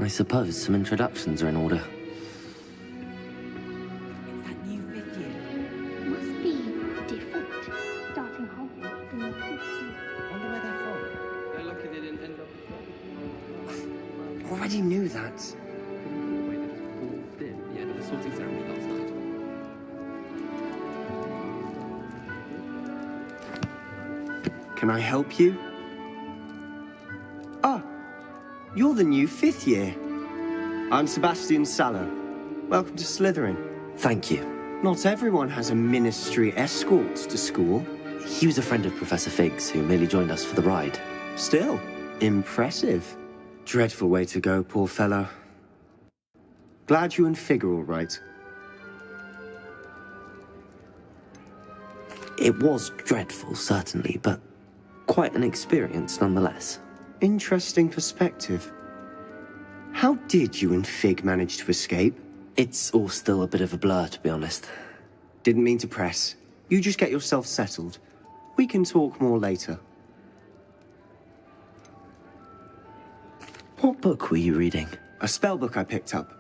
I suppose some introductions are in order. It's that new fifth year. Must be different. Starting Hogwarts in the fifth year. Wonder where they're from. They're lucky they didn't end up. Already knew that. The way they just walked in at the end of the sorting ceremony last night. Can I help you? Ah, you're the new fifth year. I'm Sebastian Sallow. Welcome to Slytherin. Thank you. Not everyone has a ministry escort to school. He was a friend of Professor Fig's who merely joined us for the ride. Still, impressive. Dreadful way to go, poor fellow. Glad you and Fig are all right. It was dreadful, certainly, but quite an experience nonetheless. Interesting perspective. How did you and Fig manage to escape? It's all still a bit of a blur, to be honest. Didn't mean to press. You just get yourself settled. We can talk more later. What book were you reading? A spell book I picked up.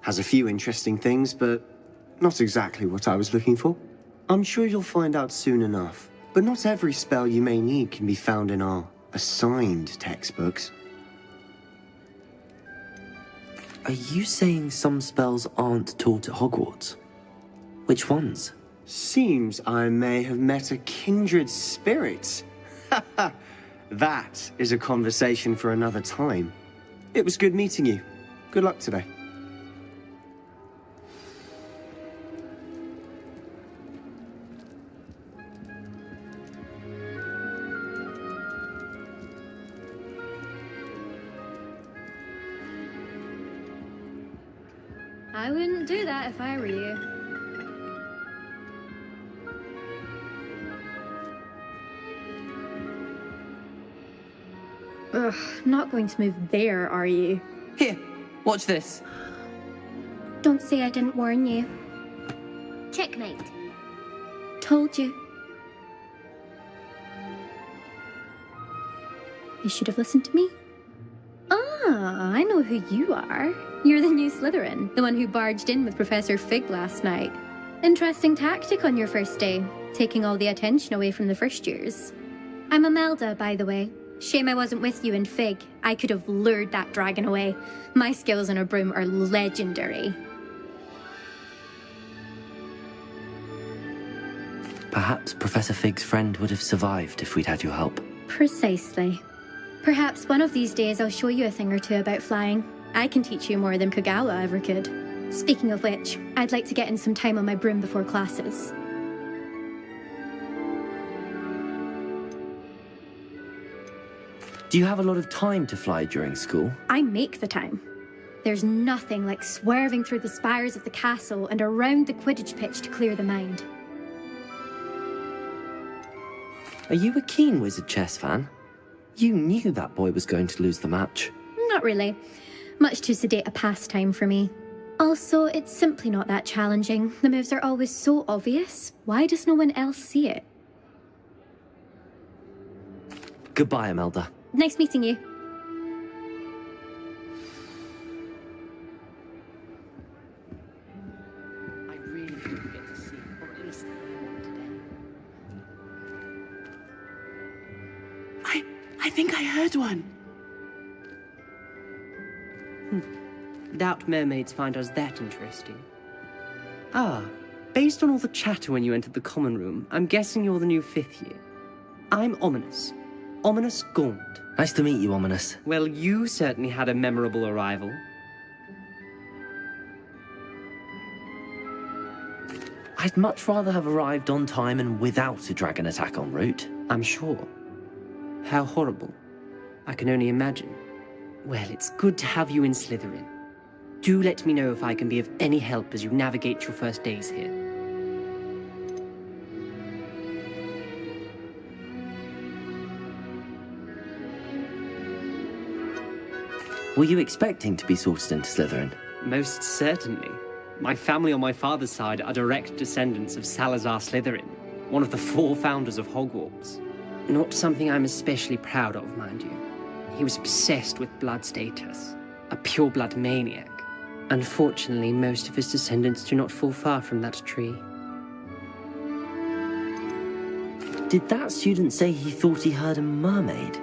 Has a few interesting things, but not exactly what I was looking for. I'm sure you'll find out soon enough. But not every spell you may need can be found in our assigned textbooks. Are you saying some spells aren't taught at Hogwarts? Which ones? Seems I may have met a kindred spirit. That is a conversation for another time. It was good meeting you. Good luck today. I wouldn't do that if I were you. Ugh, not going to move there, are you? Here, watch this. Don't say I didn't warn you. Checkmate. Told you. You should have listened to me. Ah, I know who you are. You're the new Slytherin, the one who barged in with Professor Fig last night. Interesting tactic on your first day, taking all the attention away from the first years. I'm Imelda, by the way. Shame I wasn't with you and Fig. I could have lured that dragon away. My skills on a broom are legendary. Perhaps Professor Fig's friend would have survived if we'd had your help. Precisely. Perhaps one of these days I'll show you a thing or two about flying. I can teach you more than Kogawa ever could. Speaking of which, I'd like to get in some time on my broom before classes. Do you have a lot of time to fly during school? I make the time. There's nothing like swerving through the spires of the castle and around the Quidditch pitch to clear the mind. Are you a keen Wizard chess fan? You knew that boy was going to lose the match. Not really. Much too sedate a pastime for me. Also, it's simply not that challenging. The moves are always so obvious. Why does no one else see it? Goodbye, Imelda. Nice meeting you. I really didn't get to see, or at least hear one today. I think I heard one. Doubt mermaids find us that interesting. Ah, based on all the chatter when you entered the common room, I'm guessing you're the new fifth year. I'm Ominous. Ominous Gaunt. Nice to meet you, Ominous. Well, you certainly had a memorable arrival. I'd much rather have arrived on time and without a dragon attack en route. I'm sure. How horrible. I can only imagine. Well, it's good to have you in Slytherin. Do let me know if I can be of any help as you navigate your first days here. Were you expecting to be sorted into Slytherin? Most certainly. My family on my father's side are direct descendants of Salazar Slytherin, one of the 4 founders of Hogwarts. Not something I'm especially proud of, mind you. He was obsessed with blood status. A pure-blood maniac. Unfortunately, most of his descendants do not fall far from that tree. Did that student say he thought he heard a mermaid?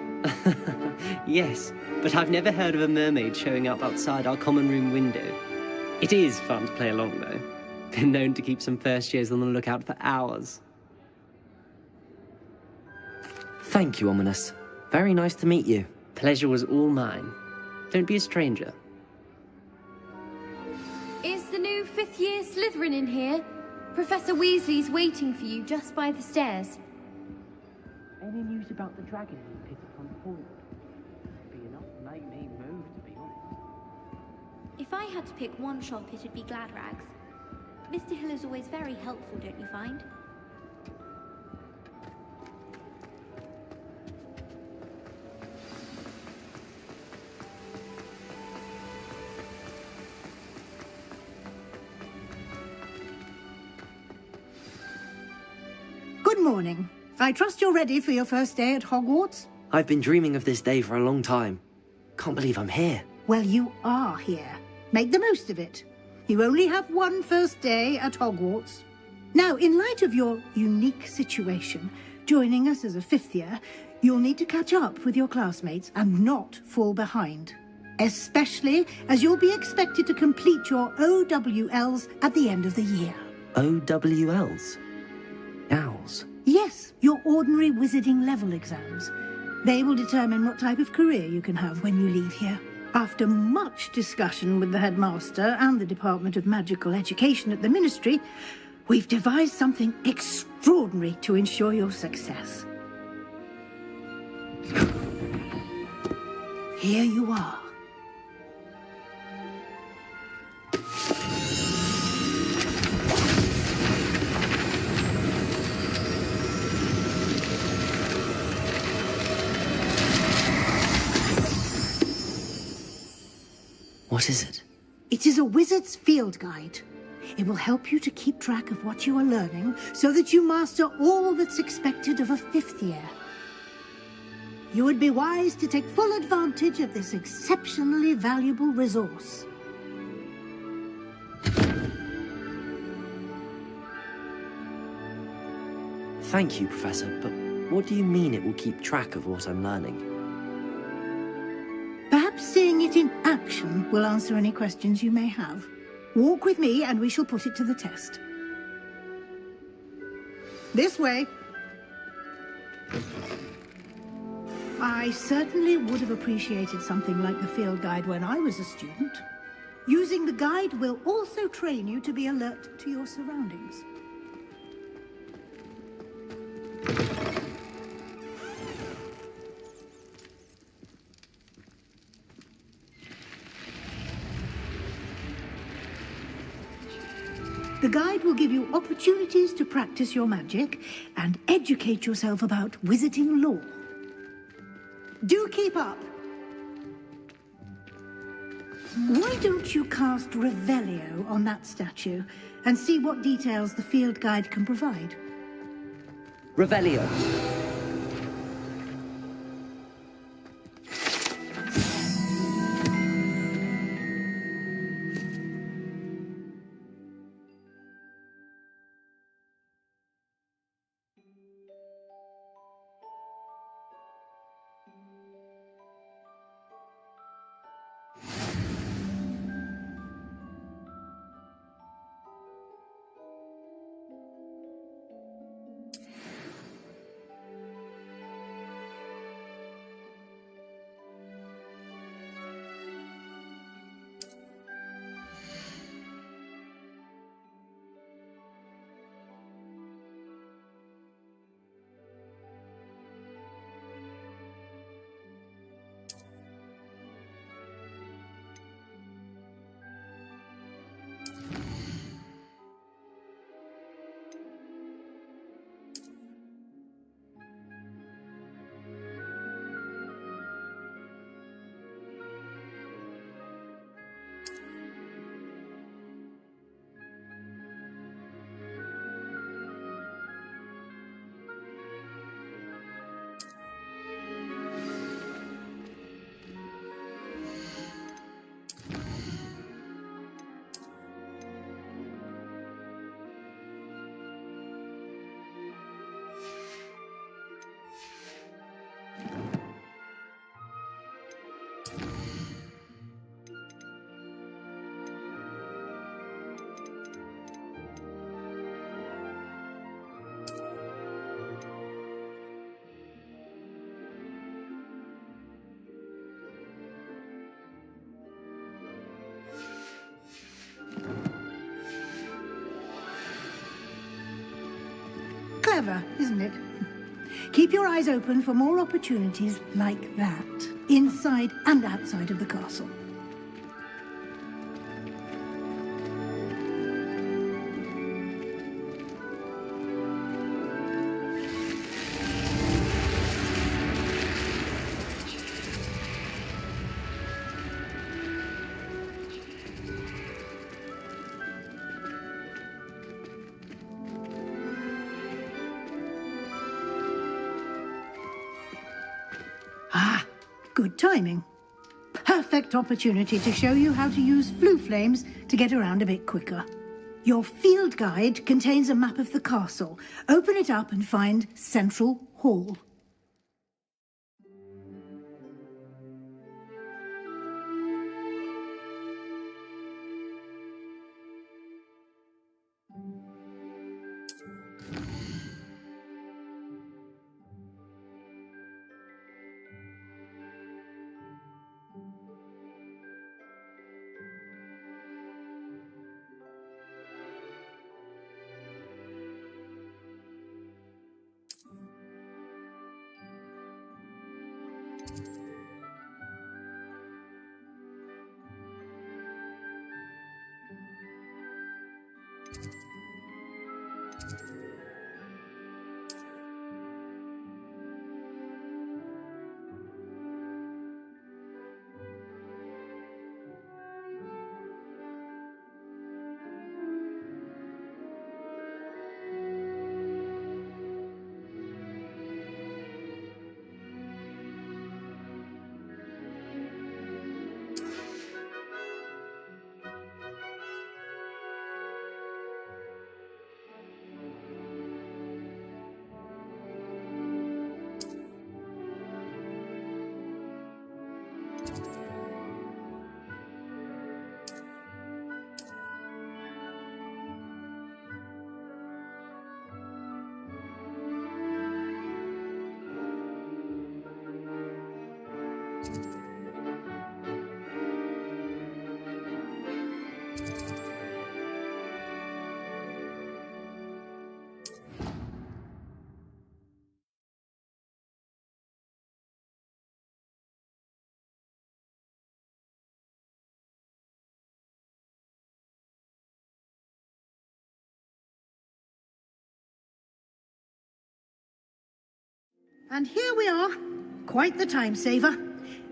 Yes, but I've never heard of a mermaid showing up outside our common room window. It is fun to play along, though. Been known to keep some first years on the lookout for hours. Thank you, Ominous. Very nice to meet you. Pleasure was all mine. Don't be a stranger. Is the new fifth-year Slytherin in here? Professor Weasley's waiting for you just by the stairs. Any news about the dragon in pit upon forward? Be enough to make me move, to be honest. If I had to pick one shop, it'd be Gladrags. Mr. Hill is always very helpful, don't you find? Good morning. I trust you're ready for your first day at Hogwarts? I've been dreaming of this day for a long time. Can't believe I'm here. Well, you are here. Make the most of it. You only have one first day at Hogwarts. Now, in light of your unique situation, joining us as a fifth year, you'll need to catch up with your classmates and not fall behind. Especially as you'll be expected to complete your OWLs at the end of the year. OWLs? Owls? Yes, your ordinary wizarding level exams. They will determine what type of career you can have when you leave here. After much discussion with the headmaster and the Department of Magical Education at the Ministry, we've devised something extraordinary to ensure your success. Here you are. What is it? It is a wizard's field guide. It will help you to keep track of what you are learning so that you master all that's expected of a fifth year. You would be wise to take full advantage of this exceptionally valuable resource. Thank you, Professor, but what do you mean it will keep track of what I'm learning? Perhaps seeing it in action will answer any questions you may have. Walk with me and we shall put it to the test. This way. I certainly would have appreciated something like the field guide when I was a student. Using the guide will also train you to be alert to your surroundings. The guide will give you opportunities to practice your magic and educate yourself about wizarding lore. Do keep up! Why don't you cast Revelio on that statue and see what details the field guide can provide? Revelio. Clever, isn't it? Keep your eyes open for more opportunities like that, inside and outside of the castle. Ah, good timing. Perfect opportunity to show you how to use flue flames to get around a bit quicker. Your field guide contains a map of the castle. Open it up and find Central Hall. And here we are. Quite the time saver.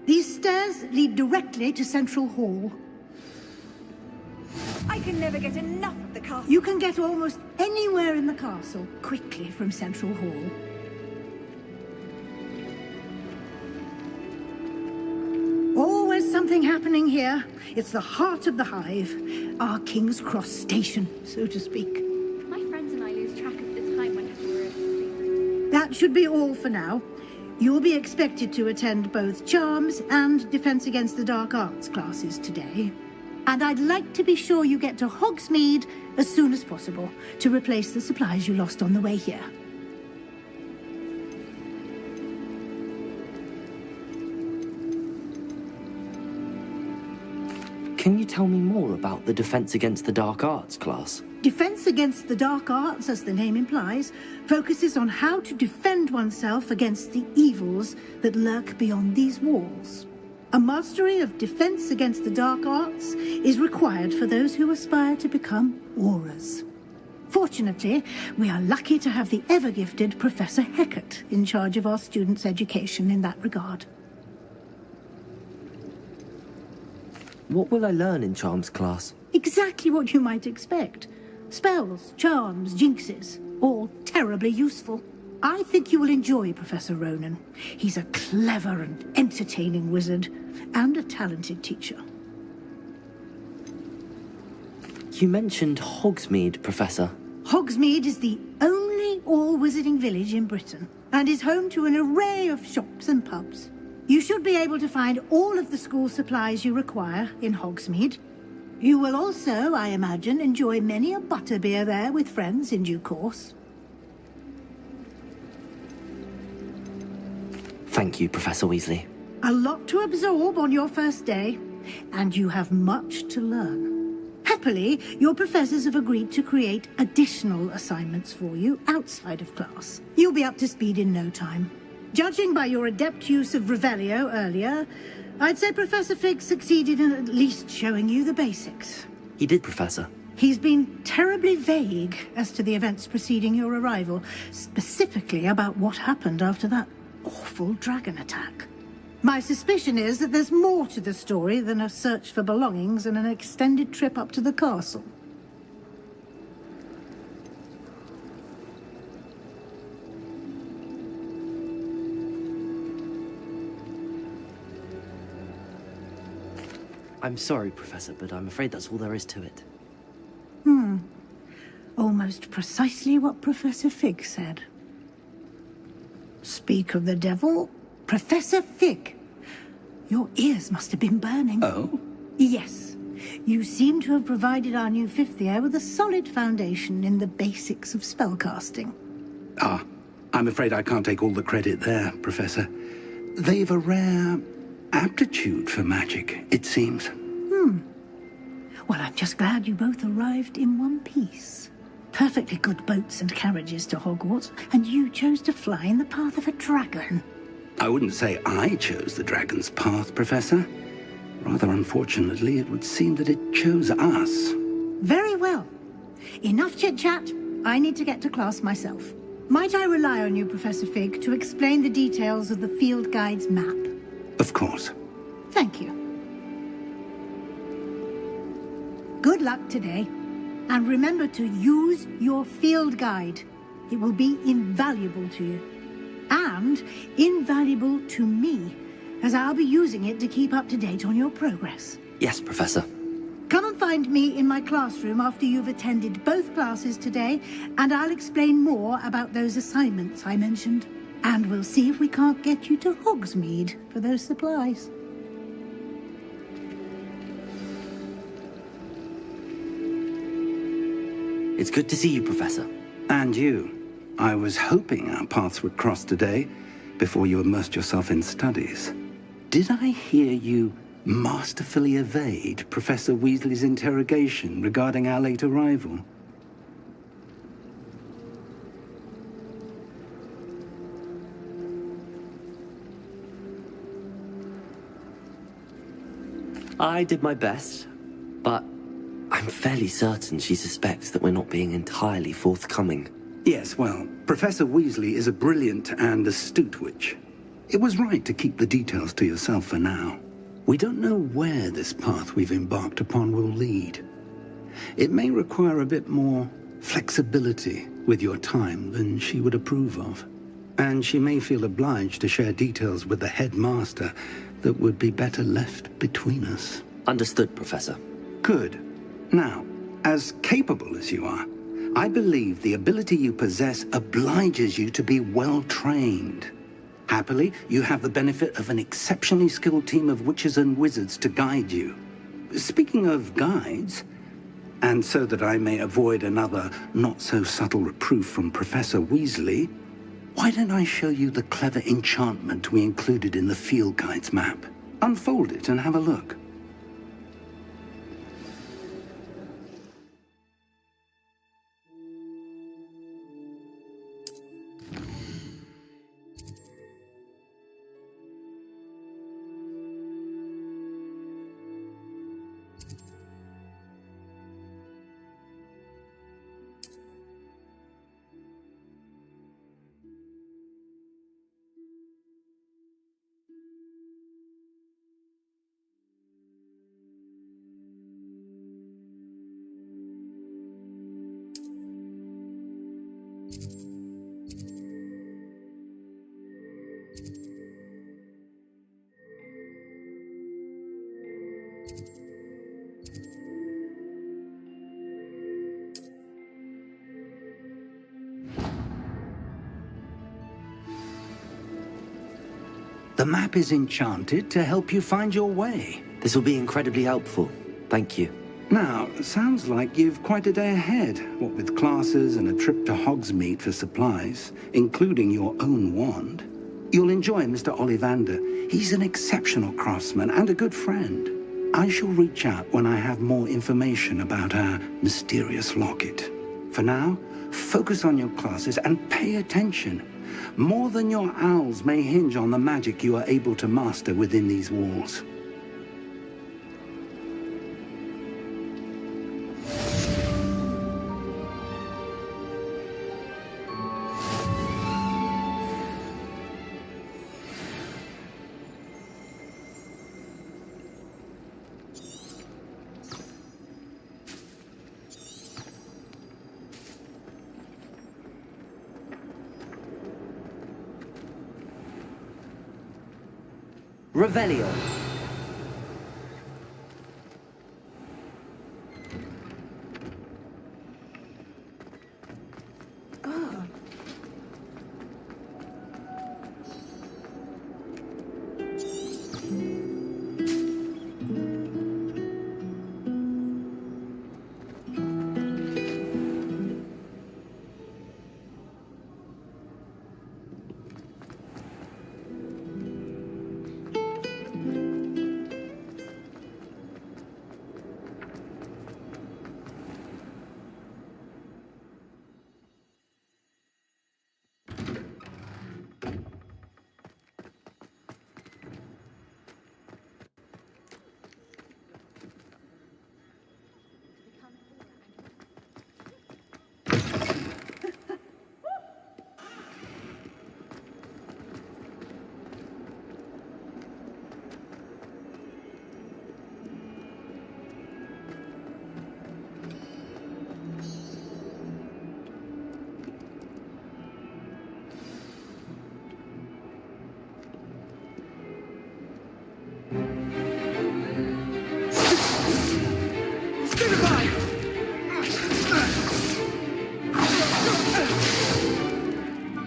These stairs lead directly to Central Hall. I can never get enough of the castle. You can get almost anywhere in the castle quickly from Central Hall. Always something happening here. It's the heart of the hive. Our King's Cross station, so to speak. My friends and I lose track of the time whenever we're at the That should be all for now. You'll be expected to attend both Charms and Defense Against the Dark Arts classes today. And I'd like to be sure you get to Hogsmeade as soon as possible to replace the supplies you lost on the way here. Can you tell me more about the Defense Against the Dark Arts class? Defense Against the Dark Arts, as the name implies, focuses on how to defend oneself against the evils that lurk beyond these walls. A mastery of Defense Against the Dark Arts is required for those who aspire to become Aurors. Fortunately, we are lucky to have the ever-gifted Professor Hecat in charge of our students' education in that regard. What will I learn in Charms class? Exactly what you might expect. Spells, charms, jinxes, all terribly useful. I think you will enjoy Professor Ronan. He's a clever and entertaining wizard, and a talented teacher. You mentioned Hogsmeade, Professor. Hogsmeade is the only all-wizarding village in Britain, and is home to an array of shops and pubs. You should be able to find all of the school supplies you require in Hogsmeade. You will also, I imagine, enjoy many a butterbeer there with friends in due course. Thank you, Professor Weasley. A lot to absorb on your first day, and you have much to learn. Happily, your professors have agreed to create additional assignments for you outside of class. You'll be up to speed in no time. Judging by your adept use of Revelio earlier, I'd say Professor Fig succeeded in at least showing you the basics. He did, Professor. He's been terribly vague as to the events preceding your arrival, specifically about what happened after that awful dragon attack. My suspicion is that there's more to the story than a search for belongings and an extended trip up to the castle. I'm sorry, Professor, but I'm afraid that's all there is to it. Almost precisely what Professor Fig said. Speak of the devil, Professor Fig. Your ears must have been burning. Oh? Yes. You seem to have provided our new fifth year with a solid foundation in the basics of spellcasting. Ah, I'm afraid I can't take all the credit there, Professor. They've a rare aptitude for magic, it seems. Well, I'm just glad you both arrived in one piece. Perfectly good boats and carriages to Hogwarts, and you chose to fly in the path of a dragon. I wouldn't say I chose the dragon's path, Professor. Rather unfortunately, it would seem that it chose us. Very well. Enough chit-chat. I need to get to class myself. Might I rely on you, Professor Fig, to explain the details of the field guide's map? Of course. Thank you. Good luck today. And remember to use your field guide. It will be invaluable to you. And invaluable to me, as I'll be using it to keep up to date on your progress. Yes, Professor. Come and find me in my classroom after you've attended both classes today, and I'll explain more about those assignments I mentioned. And we'll see if we can't get you to Hogsmeade for those supplies. It's good to see you, Professor. And you. I was hoping our paths would cross today, before you immersed yourself in studies. Did I hear you masterfully evade Professor Weasley's interrogation regarding our late arrival? I did my best, but I'm fairly certain she suspects that we're not being entirely forthcoming. Yes, well, Professor Weasley is a brilliant and astute witch. It was right to keep the details to yourself for now. We don't know where this path we've embarked upon will lead. It may require a bit more flexibility with your time than she would approve of. And she may feel obliged to share details with the headmaster that would be better left between us. Understood, Professor. Good. Now, as capable as you are, I believe the ability you possess obliges you to be well-trained. Happily, you have the benefit of an exceptionally skilled team of witches and wizards to guide you. Speaking of guides, and so that I may avoid another not-so-subtle reproof from Professor Weasley, why don't I show you the clever enchantment we included in the field guide's map? Unfold it and have a look. The map is enchanted to help you find your way. This will be incredibly helpful. Thank you. Now, sounds like you've quite a day ahead, what with classes and a trip to Hogsmeade for supplies, including your own wand. You'll enjoy Mr. Ollivander. He's an exceptional craftsman and a good friend. I shall reach out when I have more information about our mysterious locket. For now, focus on your classes and pay attention. More than your owls may hinge on the magic you are able to master within these walls. Revelio.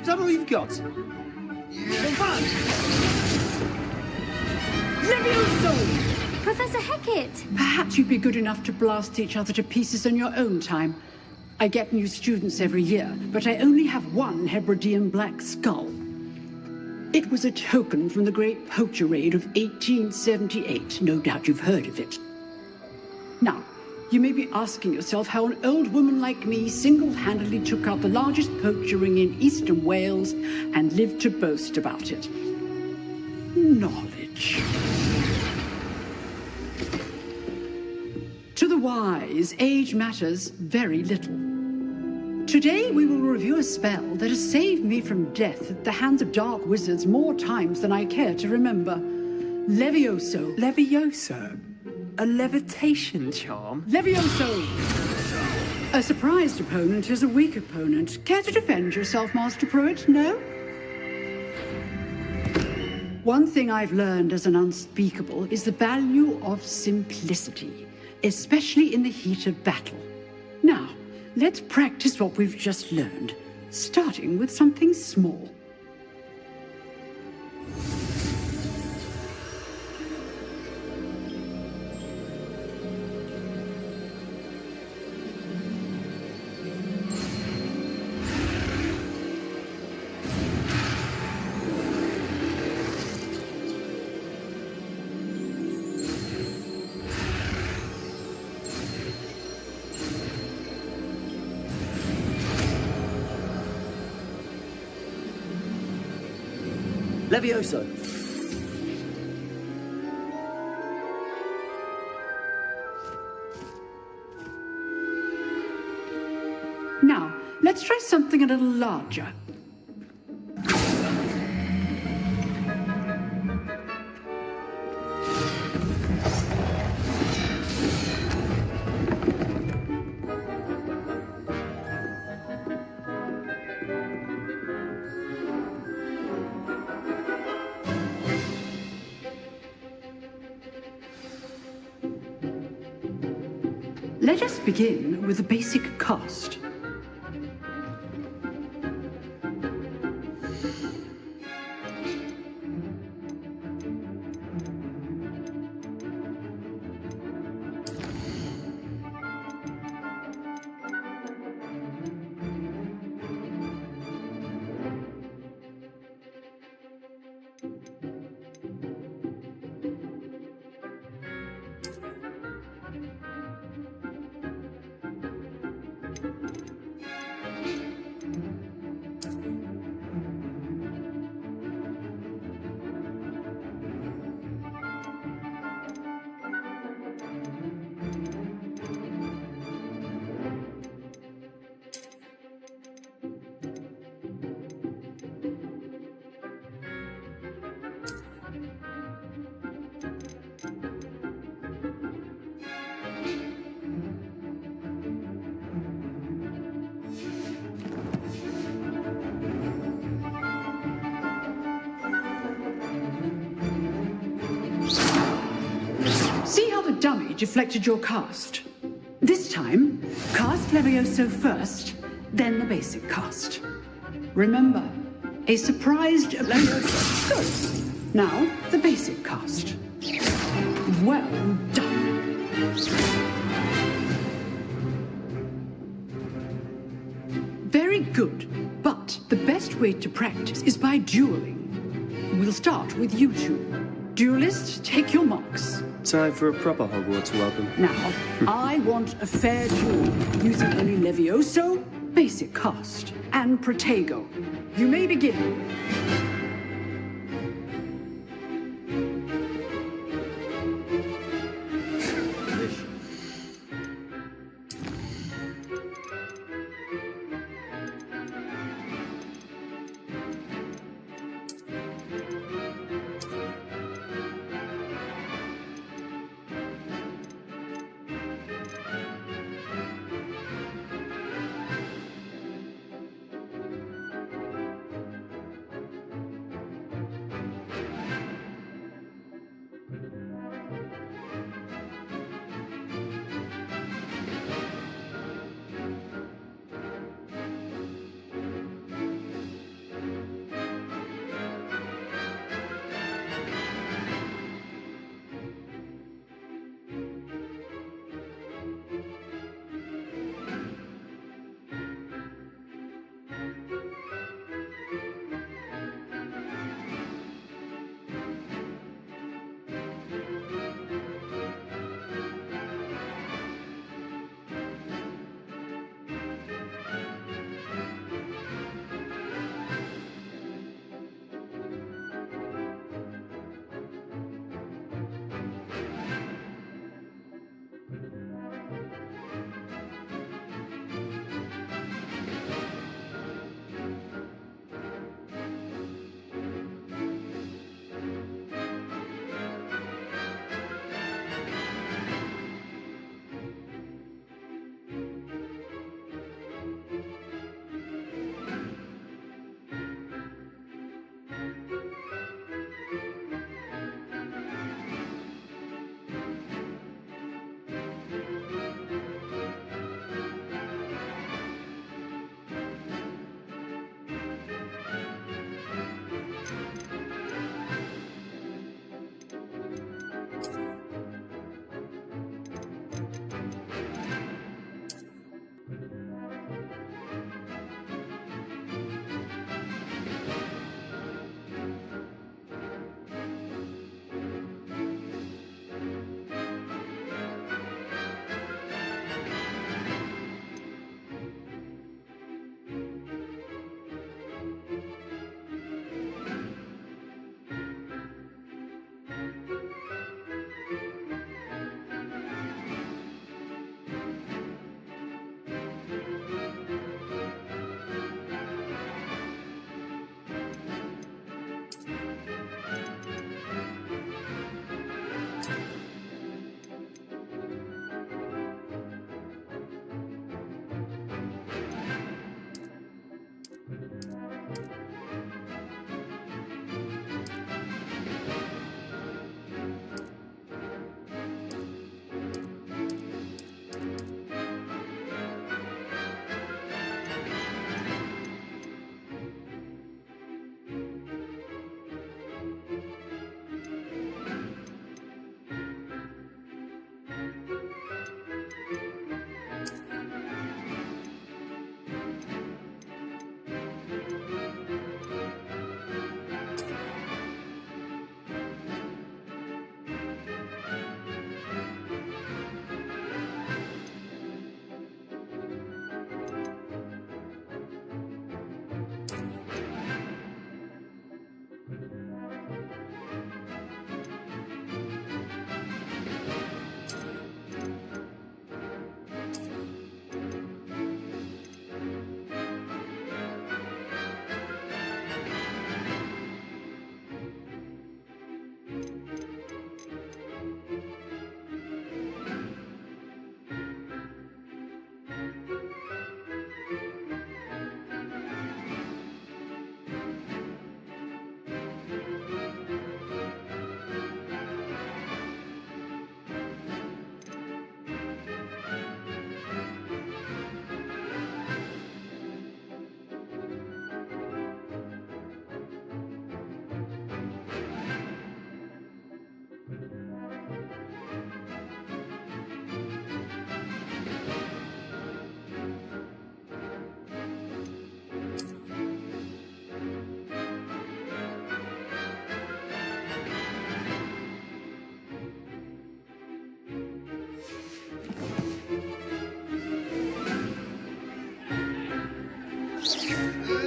Is that all you've got? Levioso! Professor Hecat! Perhaps you'd be good enough to blast each other to pieces on your own time. I get new students every year, but I only have one Hebridean black skull. It was a token from the Great Poacher Raid of 1878. No doubt you've heard of it. Now, you may be asking yourself how an old woman like me single-handedly took out the largest poacher ring in eastern Wales and lived to boast about it. Knowledge. To the wise, age matters very little. Today we will review a spell that has saved me from death at the hands of dark wizards more times than I care to remember. Levioso. Levioso? A levitation charm? Levioso! A surprised opponent is a weak opponent. Care to defend yourself, Master Pruitt? No? One thing I've learned as an unspeakable is the value of simplicity, especially in the heat of battle. Now, let's practice what we've just learned, starting with something small. Levioso. Now, let's try something a little larger. Let us begin with the basic cast. deflected your cast. This time, cast Levioso first, then the basic cast. Remember, a surprised Levioso. Good. Now, the basic cast. Well done. Very good. But the best way to practice is by dueling. We'll start with you two. Duelists, take your marks. Time for a proper Hogwarts welcome. Now, I want a fair duel using only Levioso, basic cast, and Protego. You may begin.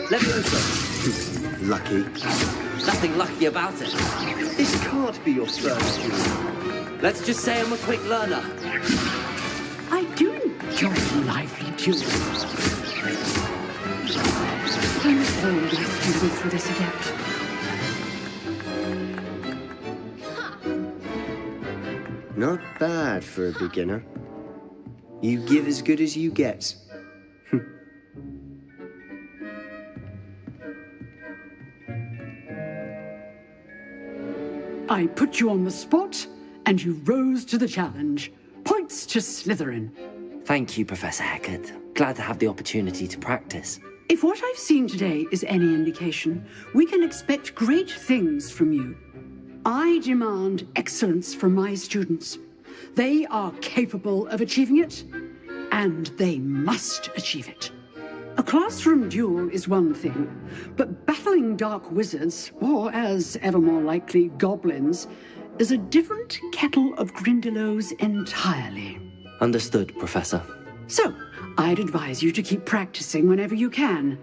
Leviosa. Lucky. Nothing lucky about it. This can't be your first duel. Let's just say I'm a quick learner. I do enjoy lively duels. I'm all these students for this adept. Not bad for a beginner. You give as good as you get. I put you on the spot, and you rose to the challenge. Points to Slytherin. Thank you, Professor Hecat. Glad to have the opportunity to practice. If what I've seen today is any indication, we can expect great things from you. I demand excellence from my students. They are capable of achieving it, and they must achieve it. A classroom duel is one thing, but battling dark wizards, or as ever more likely, goblins, is a different kettle of Grindylows entirely. Understood, Professor. So, I'd advise you to keep practicing whenever you can.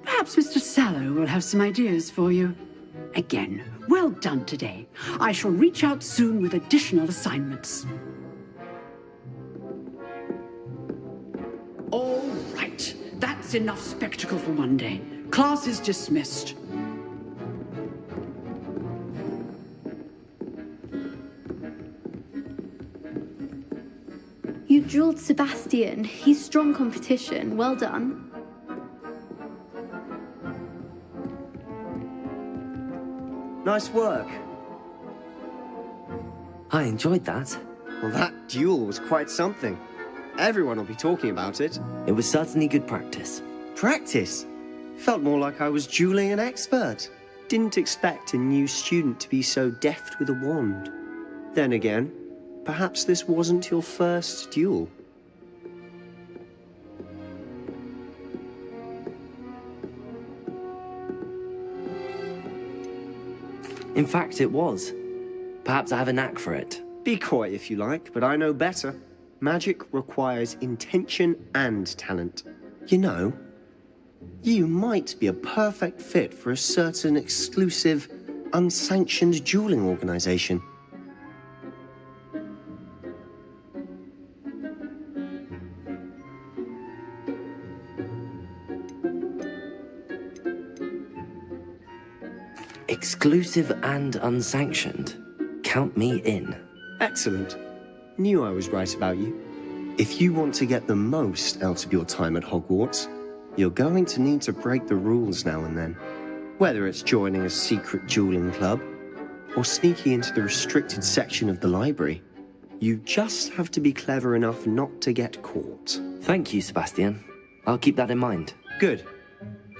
Perhaps Mr. Sallow will have some ideas for you. Again, well done today. I shall reach out soon with additional assignments. All right. That's enough spectacle for one day. Class is dismissed. You drilled Sebastian. He's strong competition. Well done. Nice work. I enjoyed that. Well, that duel was quite something. Everyone will be talking about it. It was certainly good practice. Practice? Felt more like I was dueling an expert. Didn't expect a new student to be so deft with a wand. Then again, perhaps this wasn't your first duel. In fact, it was. Perhaps I have a knack for it. Be coy if you like, but I know better. Magic requires intention and talent. You know, you might be a perfect fit for a certain exclusive, unsanctioned dueling organization. Exclusive and unsanctioned. Count me in. Excellent. Knew I was right about you. If you want to get the most out of your time at Hogwarts, you're going to need to break the rules now and then. Whether it's joining a secret dueling club, or sneaking into the restricted section of the library, you just have to be clever enough not to get caught. Thank you, Sebastian. I'll keep that in mind. Good.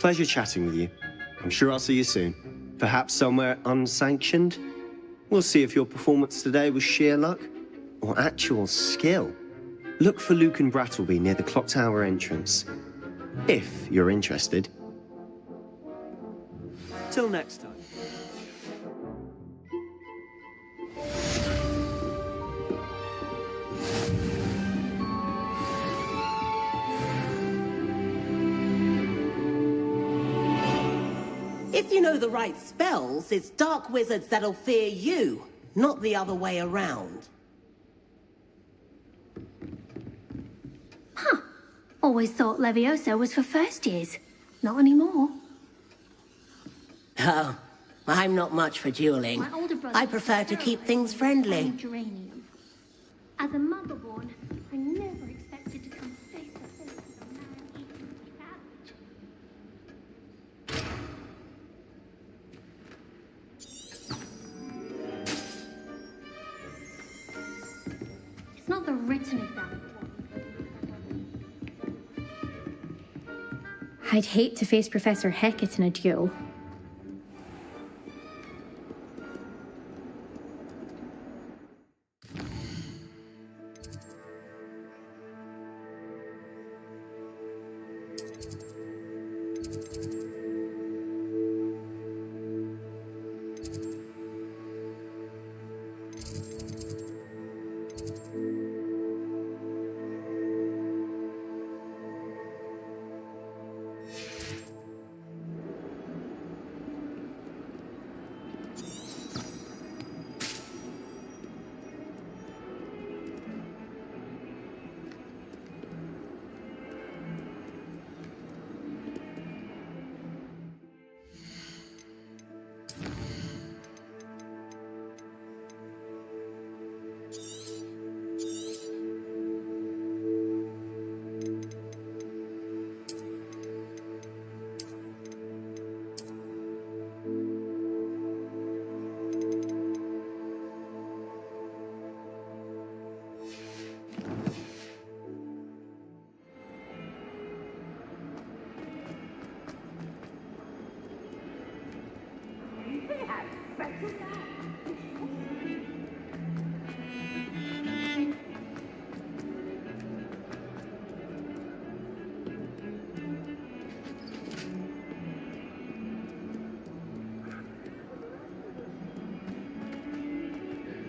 Pleasure chatting with you. I'm sure I'll see you soon. Perhaps somewhere unsanctioned? We'll see if your performance today was sheer luck or actual skill. Look for Luke and Brattleby near the clock tower entrance, if you're interested. Till next time. If you know the right spells, it's dark wizards that'll fear you, not the other way around. Huh. Always thought Leviosa was for first years. Not anymore. Oh, I'm not much for dueling. My older brother I prefer to keep things friendly. Geranium. As a motherborn, I never expected to come face to face with a man-eating savage. It's not the written exam. I'd hate to face Professor Hecat in a duel.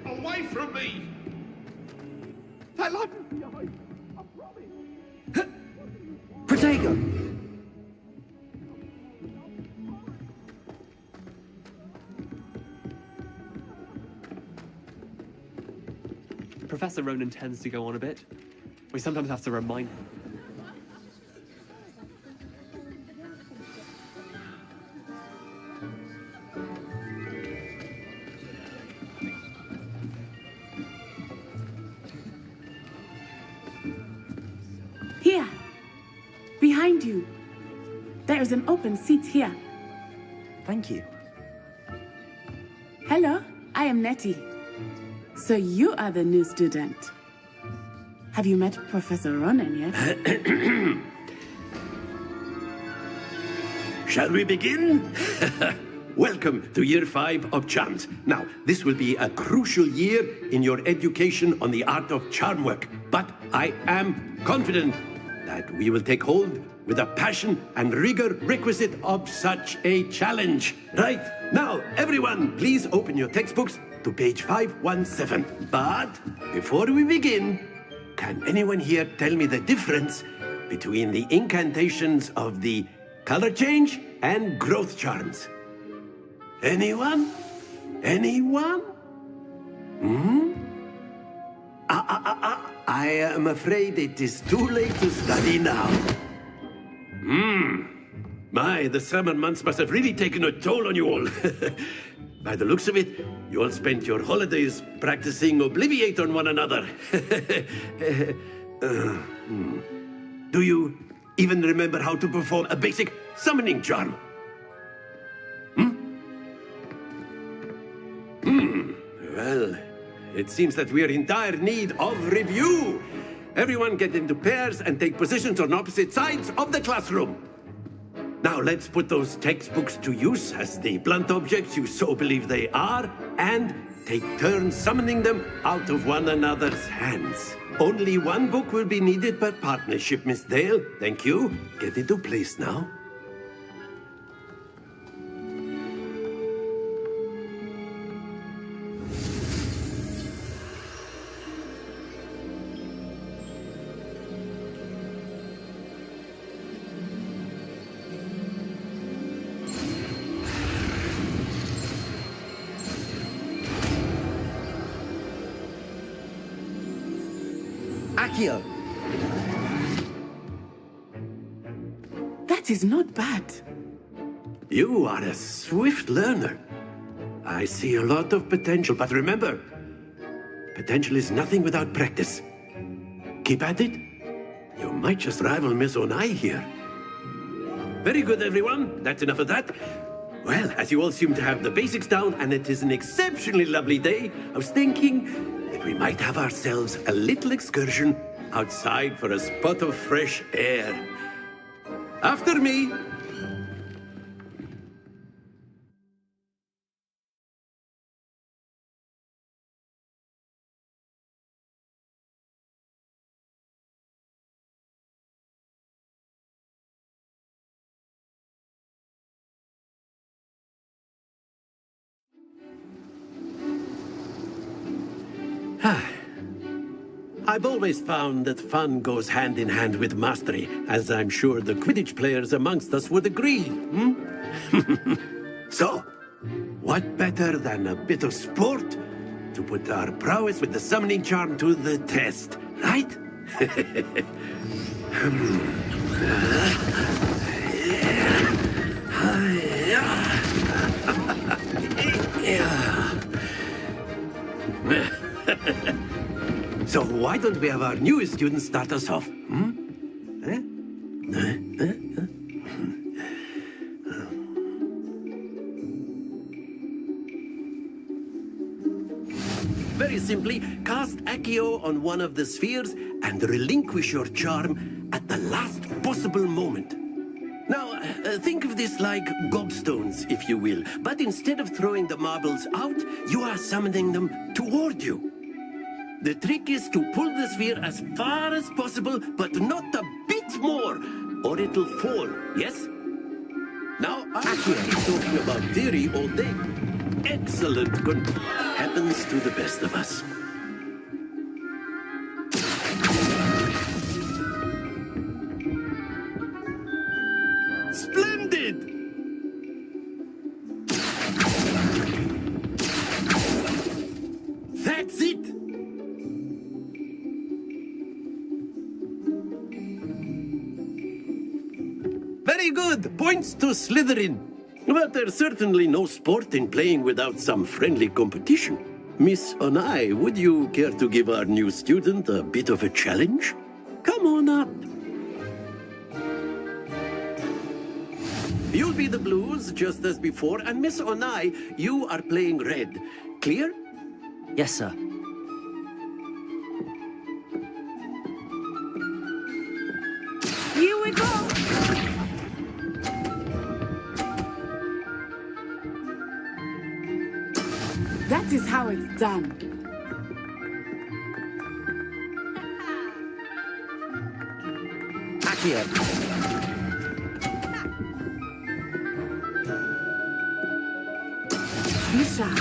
Away from me! Fella! Protego! Professor Ronan tends to go on a bit. We sometimes have to remind him. Here! Behind you! There is an open seat here. Thank you. Hello, I am Nettie. So you are the new student. Have you met Professor Ronan yet? Shall we begin? Welcome to Year 5 of Charms. Now, this will be a crucial year in your education on the art of charm work, but I am confident that we will take hold with the passion and rigor requisite of such a challenge. Right, now, everyone, please open your textbooks to page 517. But before we begin, can anyone here tell me the difference between the incantations of the color change and growth charms? Anyone? Anyone? I am afraid it is too late to study now. My, the summer months must have really taken a toll on you all. By the looks of it, you all spent your holidays practicing Obliviate on one another. Do you even remember how to perform a basic summoning charm? Well, it seems that we are in dire need of review. Everyone get into pairs and take positions on opposite sides of the classroom. Now let's put those textbooks to use as the blunt objects you so believe they are, and take turns summoning them out of one another's hands. Only one book will be needed per partnership, Miss Dale. Thank you. Get into place now. Accio! That is not bad. You are a swift learner. I see a lot of potential, but remember, potential is nothing without practice. Keep at it. You might just rival Miss Onai here. Very good, everyone. That's enough of that. Well, as you all seem to have the basics down, and it is an exceptionally lovely day, I was thinking that we might have ourselves a little excursion outside for a spot of fresh air. After me. I've always found that fun goes hand in hand with mastery, as I'm sure the Quidditch players amongst us would agree. So, what better than a bit of sport to put our prowess with the summoning charm to the test, right? So why don't we have our newest student start us off? Very simply, cast Accio on one of the spheres and relinquish your charm at the last possible moment. Now, Think of this like gobstones, if you will. But instead of throwing the marbles out, you are summoning them toward you. The trick is to pull the sphere as far as possible, but not a bit more, or it'll fall, yes? Now, I could be talking about theory all day. Excellent. Good. Happens to the best of us. Splendid! That's it! Very good! Points to Slytherin. But there's certainly no sport in playing without some friendly competition. Miss Onai, would you care to give our new student a bit of a challenge? Come on up. You'll be the blues, just as before, and Miss Onai, you are playing red. Clear? Yes, sir. Here we go! That is how it's done. Accio. Be sharp.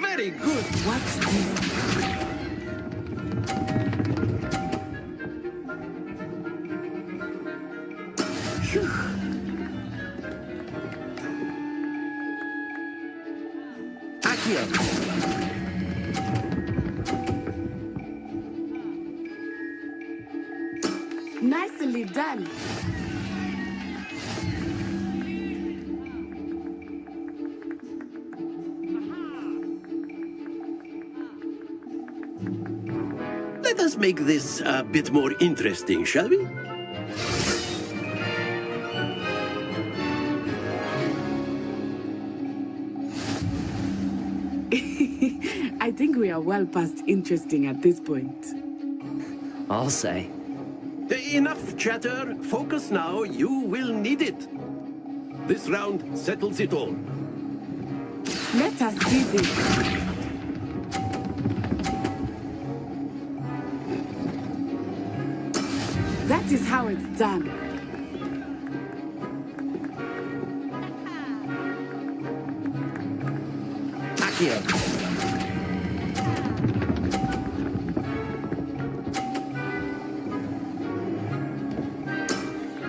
Very good. What's this? Accio. Nicely done. Let us make this a bit more interesting, shall we? I think we are well past interesting at this point. I'll say. Enough chatter. Focus now. You will need it. This round settles it all. Let us see this. That is how it's done. Accio.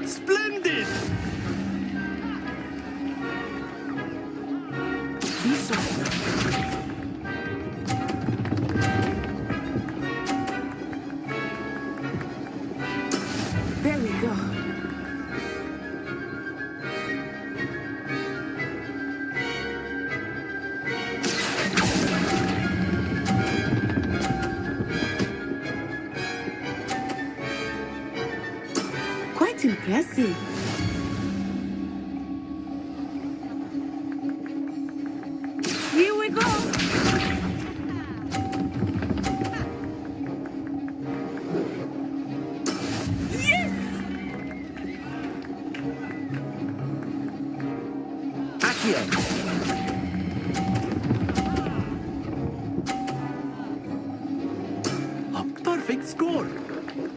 Splendid! Be sharp. There we go. Quite impressive. Here we go. Yes! Accio. A perfect score.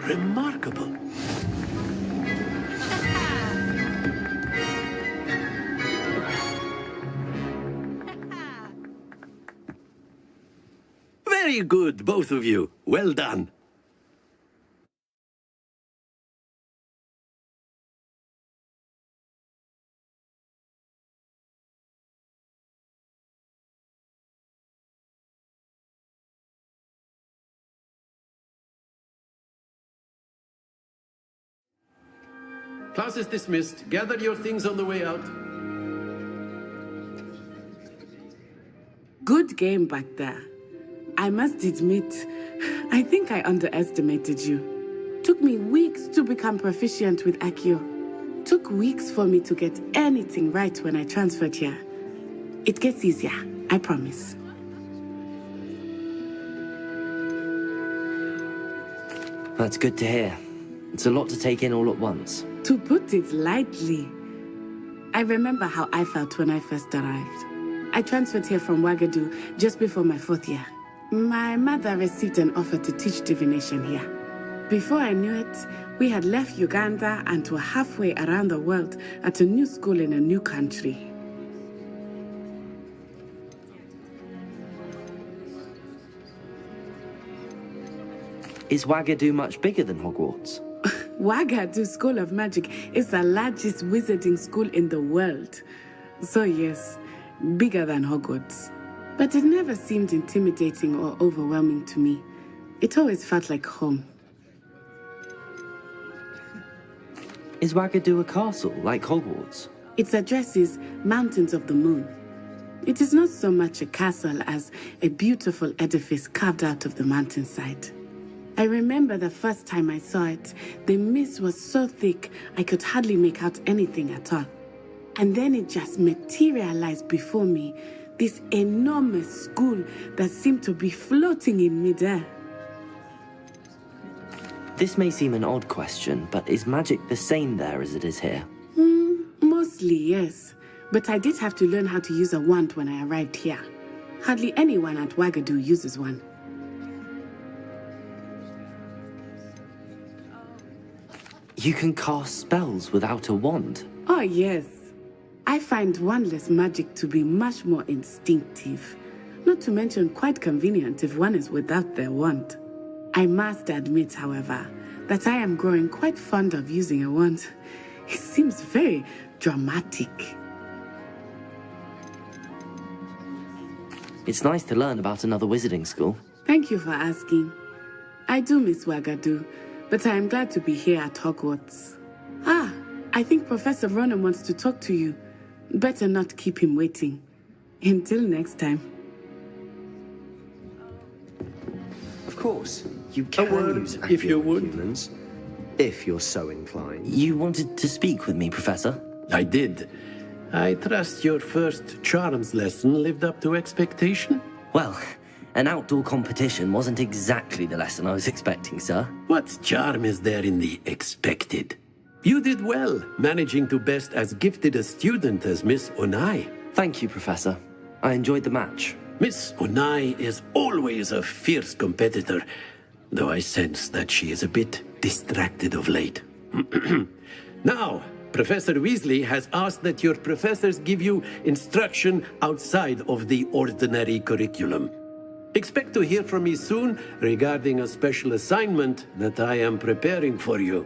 Remarkable. Very good, both of you. Well done. Class is dismissed. Gather your things on the way out. Good game back there. I must admit, I think I underestimated you. Took me weeks to become proficient with Accio. Took weeks for me to get anything right when I transferred here. It gets easier, I promise. That's good to hear. It's a lot to take in all at once. To put it lightly, I remember how I felt when I first arrived. I transferred here from Ouagadougou just before my 4th year. My mother received an offer to teach divination here. Before I knew it, we had left Uganda and were halfway around the world at a new school in a new country. Is Ouagadougou much bigger than Hogwarts? Ouagadougou School of Magic is the largest wizarding school in the world. So yes, bigger than Hogwarts. But it never seemed intimidating or overwhelming to me. It always felt like home. Is Ouagadougou a castle, like Hogwarts? Its address is Mountains of the Moon. It is not so much a castle as a beautiful edifice carved out of the mountainside. I remember the first time I saw it, the mist was so thick I could hardly make out anything at all. And then it just materialized before me, this enormous school that seemed to be floating in midair. This may seem an odd question, but is magic the same there as it is here? Mostly, yes. But I did have to learn how to use a wand when I arrived here. Hardly anyone at Ouagadougou uses one. You can cast spells without a wand? Oh, yes. I find wandless magic to be much more instinctive. Not to mention quite convenient if one is without their wand. I must admit, however, that I am growing quite fond of using a wand. It seems very dramatic. It's nice to learn about another wizarding school. Thank you for asking. I do miss Ouagadougou, but I am glad to be here at Hogwarts. Ah, I think Professor Ronan wants to talk to you. Better not keep him waiting. Until next time. Of course, you can use if you would. humans, if you're so inclined. You wanted to speak with me, Professor? I did. I trust your first charms lesson lived up to expectation? Well, an outdoor competition wasn't exactly the lesson I was expecting, sir. What charm is there in the expected? You did well, managing to best as gifted a student as Miss Onai. Thank you, Professor. I enjoyed the match. Miss Onai is always a fierce competitor, though I sense that she is a bit distracted of late. Now, Professor Weasley has asked that your professors give you instruction outside of the ordinary curriculum. Expect to hear from me soon regarding a special assignment that I am preparing for you.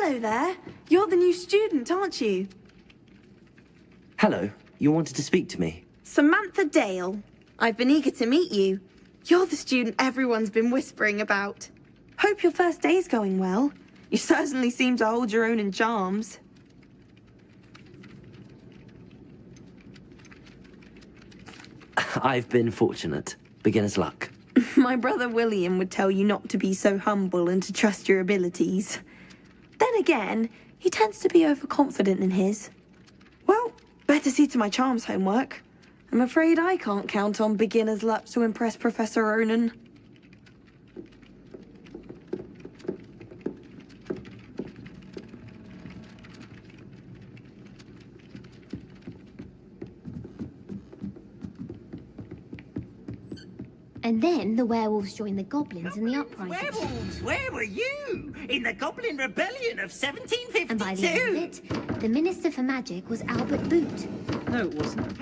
Hello there. You're the new student, aren't you? Hello, you wanted to speak to me? Samantha Dale. I've been eager to meet you. You're the student everyone's been whispering about. Hope your first day's going well. You certainly seem to hold your own in charms. I've been fortunate. Beginner's luck. My brother William would tell you not to be so humble and to trust your abilities. Then again, he tends to be overconfident in his. Well, better see to my charms homework. I'm afraid I can't count on beginner's luck to impress Professor Ronan. And then the werewolves joined the goblins in the uprising. Werewolves, where were you? In the Goblin Rebellion of 1752? And by the end of it, the Minister for Magic was Albert Boot. No, it wasn't.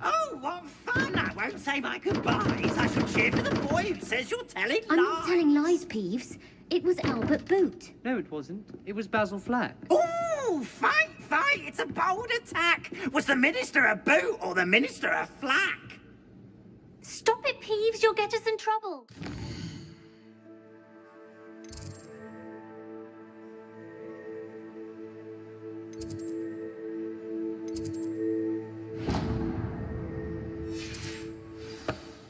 Oh, what fun! I won't say my goodbyes. I shall cheer for the boy who says you're telling lies. I'm not telling lies, Peeves. It was Albert Boot. No, it wasn't. It was Basil Flack. Oh, fight! It's a bold attack. Was the Minister a boot or the Minister a flack? Stop it, Peeves. You'll get us in trouble.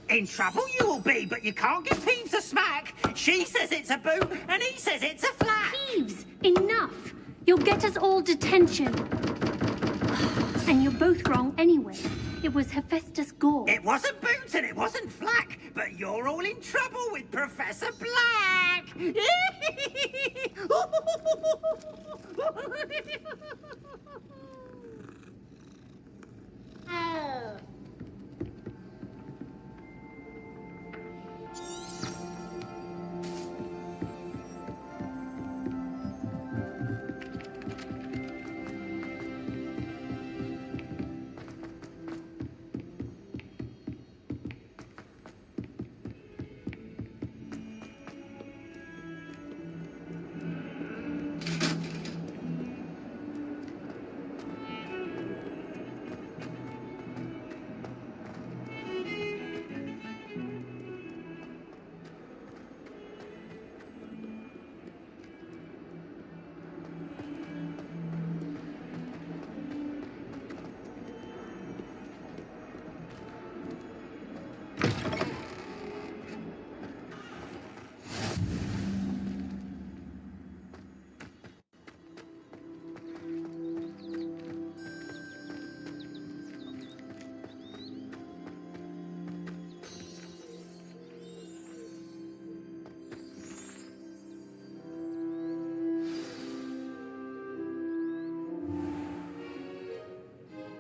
In trouble you will be, but you can't give Peeves a smack. She says it's a boot, and he says it's a flack. Peeves, enough. You'll get us all detention. And you're both wrong anyway. It was Hephaestus Gore. It wasn't boot and it wasn't flack, but you're all in trouble with Professor Black. Oh.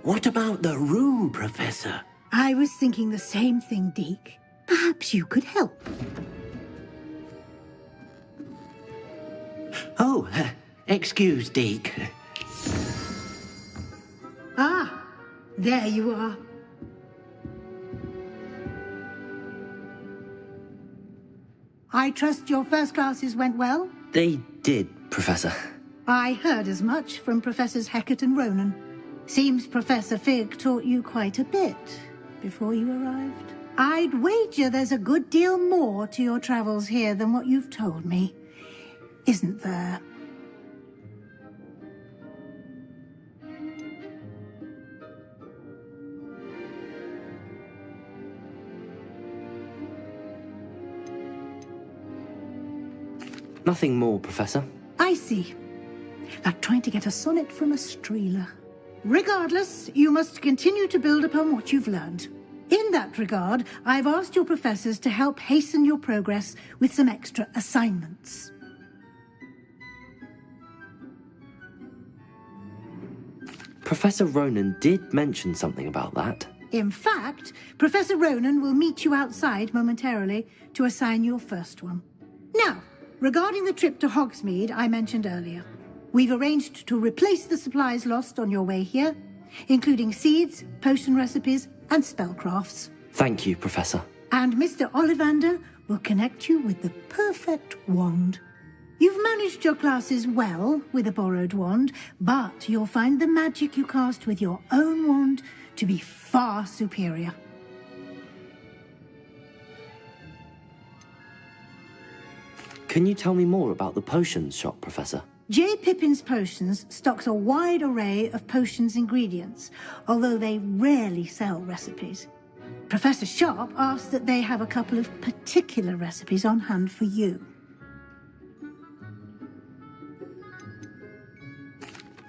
What about the room, Professor? I was thinking the same thing, Deke. Perhaps you could help. Oh, excuse, Deke. Ah, there you are. I trust your first classes went well? They did, Professor. I heard as much from Professors Hecat and Ronan. Seems Professor Fig taught you quite a bit before you arrived. I'd wager there's a good deal more to your travels here than what you've told me, isn't there? Nothing more, Professor. I see. Like trying to get a sonnet from a streeler. Regardless, you must continue to build upon what you've learned. In that regard, I've asked your professors to help hasten your progress with some extra assignments. Professor Ronan did mention something about that. In fact, Professor Ronan will meet you outside momentarily to assign your first one. Now, regarding the trip to Hogsmeade I mentioned earlier, we've arranged to replace the supplies lost on your way here, including seeds, potion recipes, and spellcrafts. Thank you, Professor. And Mr. Ollivander will connect you with the perfect wand. You've managed your classes well with a borrowed wand, but you'll find the magic you cast with your own wand to be far superior. Can you tell me more about the potions shop, Professor? J. Pippin's Potions stocks a wide array of potions ingredients, although they rarely sell recipes. Professor Sharp asked that they have a couple of particular recipes on hand for you.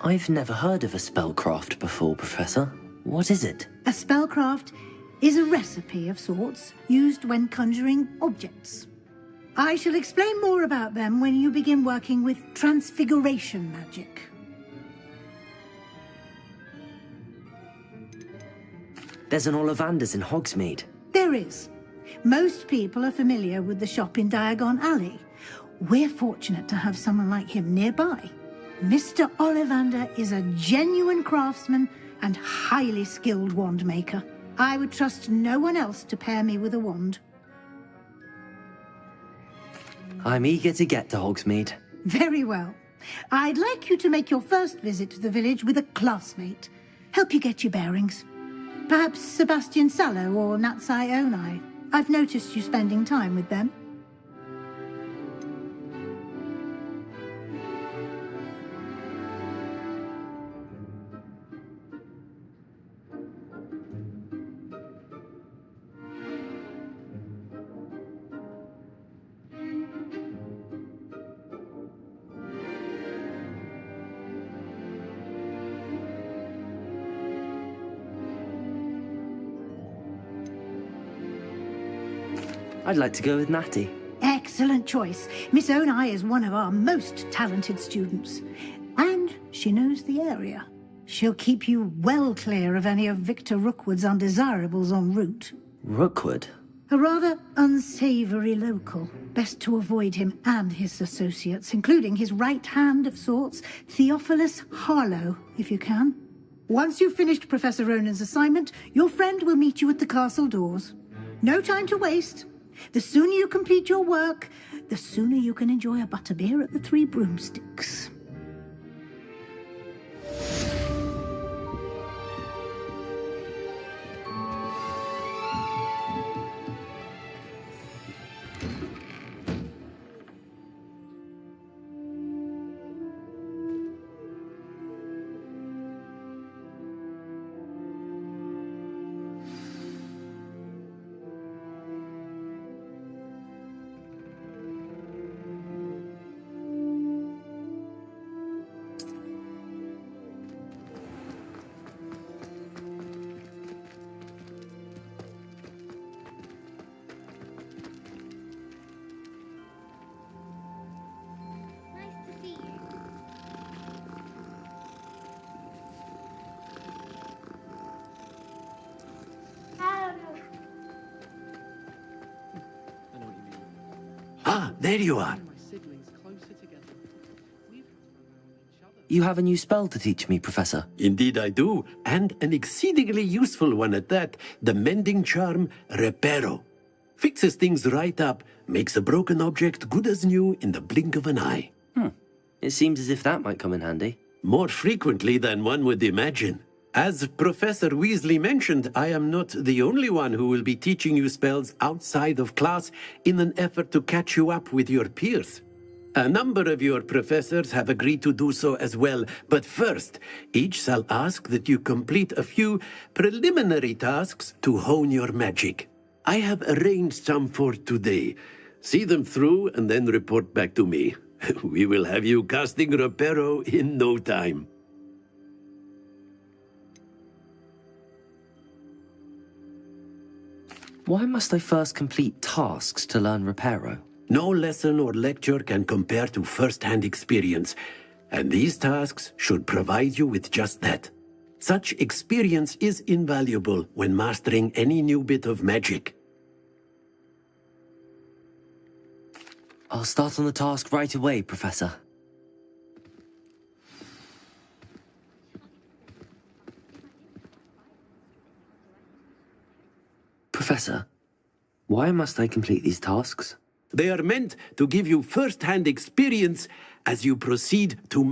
I've never heard of a spellcraft before, Professor. What is it? A spellcraft is a recipe of sorts used when conjuring objects. I shall explain more about them when you begin working with transfiguration magic. There's an Ollivander's in Hogsmeade. There is. Most people are familiar with the shop in Diagon Alley. We're fortunate to have someone like him nearby. Mr. Ollivander is a genuine craftsman and highly skilled wand maker. I would trust no one else to pair me with a wand. I'm eager to get to Hogsmeade. Very well. I'd like you to make your first visit to the village with a classmate. Help you get your bearings. Perhaps Sebastian Sallow or Natsai Onai. I've noticed you spending time with them. I'd like to go with Natty. Excellent choice. Miss Onai is one of our most talented students. And she knows the area. She'll keep you well clear of any of Victor Rookwood's undesirables en route. Rookwood? A rather unsavoury local. Best to avoid him and his associates, including his right hand of sorts, Theophilus Harlow, if you can. Once you've finished Professor Ronan's assignment, your friend will meet you at the castle doors. No time to waste. The sooner you complete your work, the sooner you can enjoy a butterbeer at the Three Broomsticks. Ah, there you are. You have a new spell to teach me, Professor. Indeed I do, and an exceedingly useful one at that. The mending charm, Reparo. Fixes things right up, makes a broken object good as new in the blink of an eye. It seems as if that might come in handy. More frequently than one would imagine. As Professor Weasley mentioned, I am not the only one who will be teaching you spells outside of class in an effort to catch you up with your peers. A number of your professors have agreed to do so as well, but first, each shall ask that you complete a few preliminary tasks to hone your magic. I have arranged some for today. See them through and then report back to me. We will have you casting Reparo in no time. Why must I first complete tasks to learn Reparo? No lesson or lecture can compare to first-hand experience, and these tasks should provide you with just that. Such experience is invaluable when mastering any new bit of magic. I'll start on the task right away, Professor. Professor, why must I complete these tasks? They are meant to give you first-hand experience as you proceed to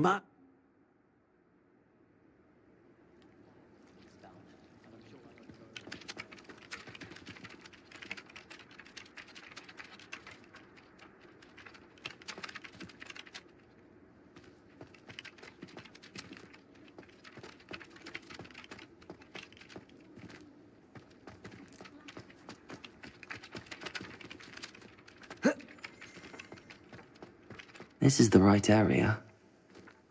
This is the right area.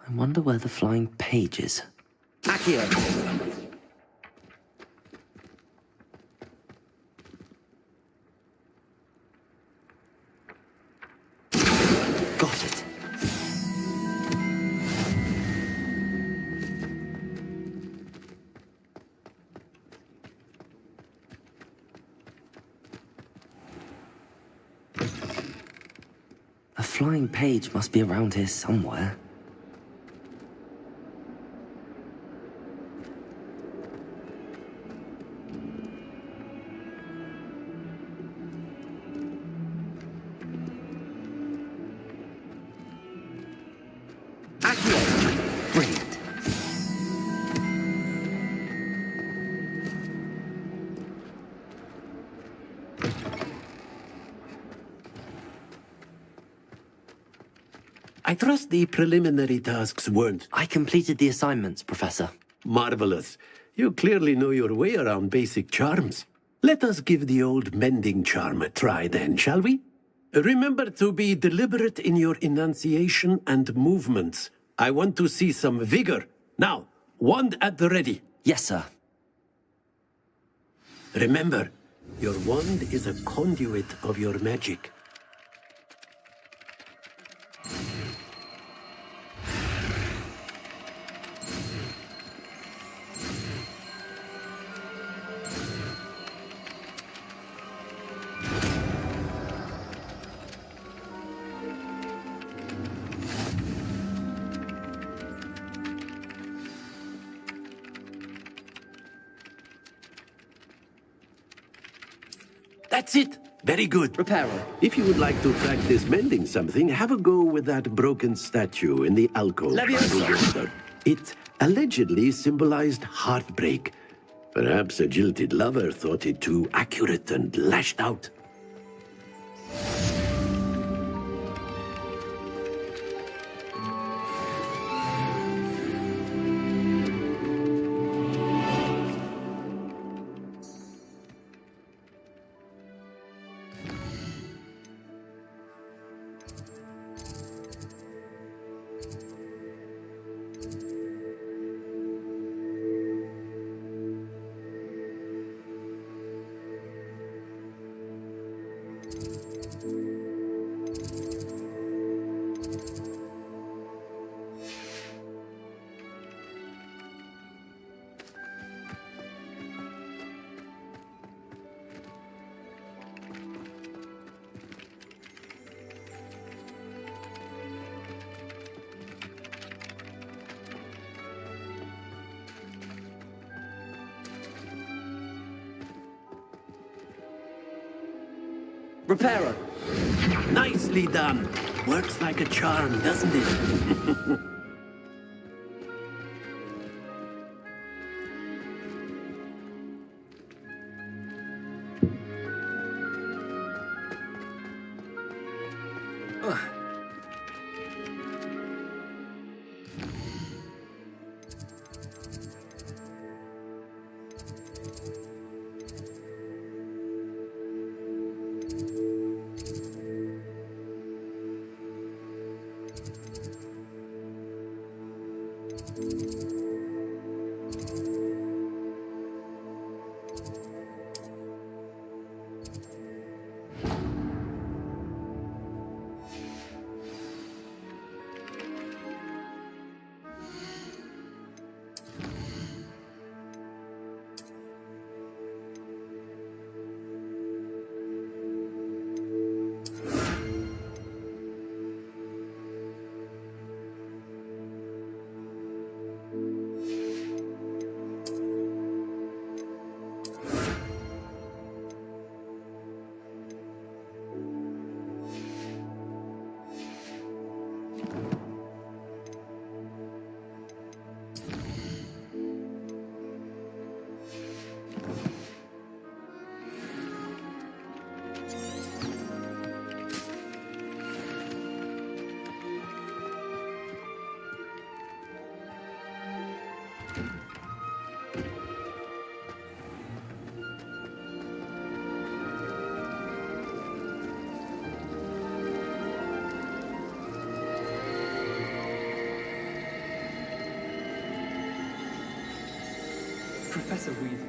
I wonder where the flying page is. Accio! Got it. A flying page must be around here somewhere. Accio! Brilliant. I trust the preliminary tasks weren't... I completed the assignments, Professor. Marvelous. You clearly know your way around basic charms. Let us give the old mending charm a try then, shall we? Remember to be deliberate in your enunciation and movements. I want to see some vigor. Now, wand at the ready. Yes, sir. Remember, your wand is a conduit of your magic. That's it. Very good. Repairer. If you would like to practice mending something, have a go with that broken statue in the alcove. Leviosa. It allegedly symbolized heartbreak. Perhaps a jilted lover thought it too accurate and lashed out. Repairer. Nicely done. Works like a charm, doesn't it?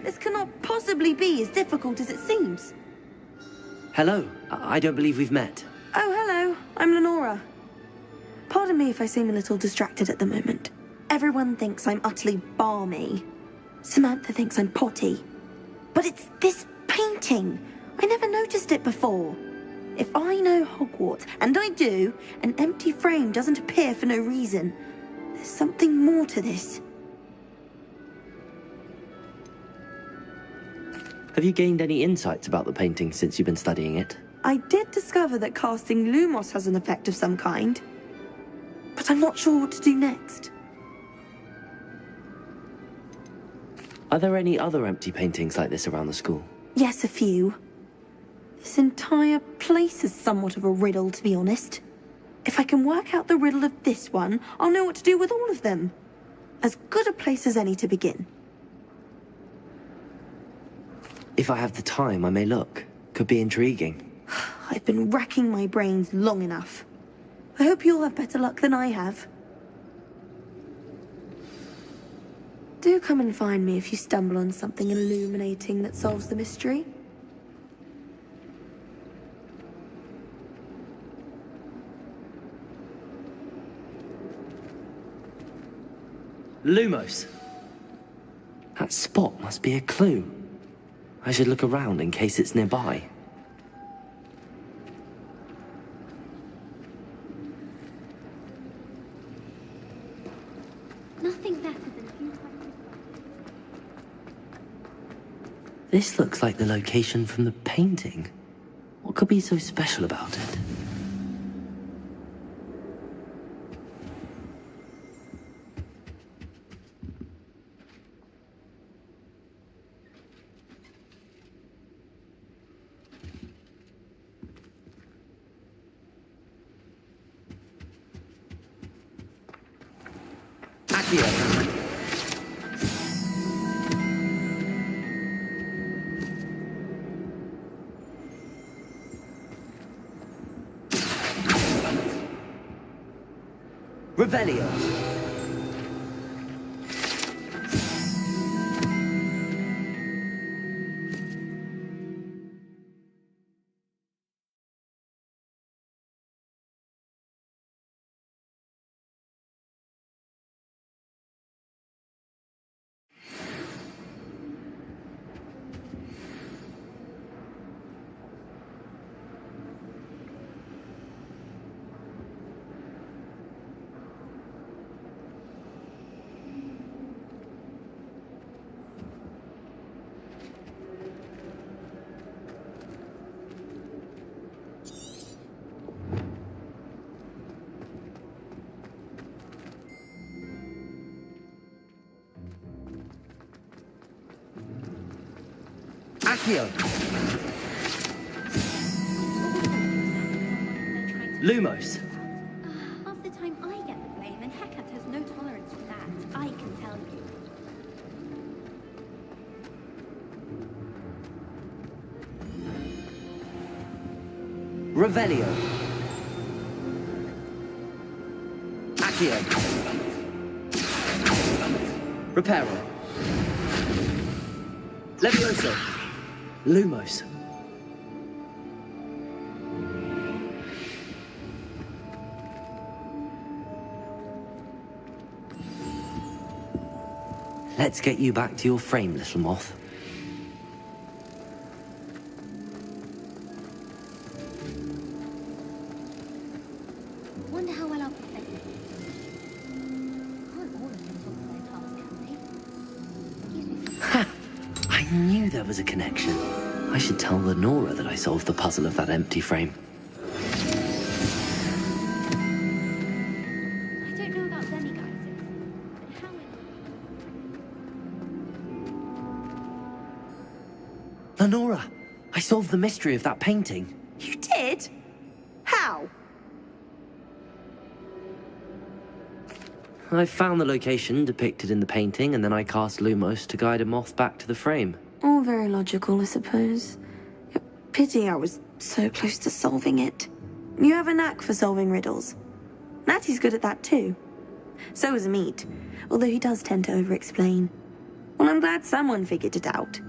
This cannot possibly be as difficult as it seems. Hello. I don't believe we've met. Oh, hello. I'm Lenora. Pardon me if I seem a little distracted at the moment. Everyone thinks I'm utterly balmy. Samantha thinks I'm potty. But it's this painting. I never noticed it before. If I know Hogwarts, and I do, an empty frame doesn't appear for no reason. There's something more to this. Have you gained any insights about the painting since you've been studying it? I did discover that casting Lumos has an effect of some kind. But I'm not sure what to do next. Are there any other empty paintings like this around the school? Yes, a few. This entire place is somewhat of a riddle, to be honest. If I can work out the riddle of this one, I'll know what to do with all of them. As good a place as any to begin. If I have the time, I may look. Could be intriguing. I've been racking my brains long enough. I hope you'll have better luck than I have. Do come and find me if you stumble on something illuminating that solves the mystery. Lumos. That spot must be a clue. I should look around in case it's nearby. Nothing better than you. This looks like the location from the painting. What could be so special about it? Revelio. Accio. Lumos. Half the time I get the blame, and Hecate has no tolerance for that, I can tell you. Revelio. Accio. Reparo. Levioso. Lumos. Let's get you back to your frame, little moth. Wonder how well I'll perfect it. Can't all of them talk their task, can they? Ha! I knew there was a connection. I should tell Lenora that I solved the puzzle of that empty frame. I don't know about demigoddesses, but how Lenora, I solved the mystery of that painting. You did? How? I found the location depicted in the painting, and then I cast Lumos to guide a moth back to the frame. All very logical, I suppose. Pity I was so close to solving it. You have a knack for solving riddles. Natty's good at that too. So is Meat, although he does tend to over-explain. Well, I'm glad someone figured it out.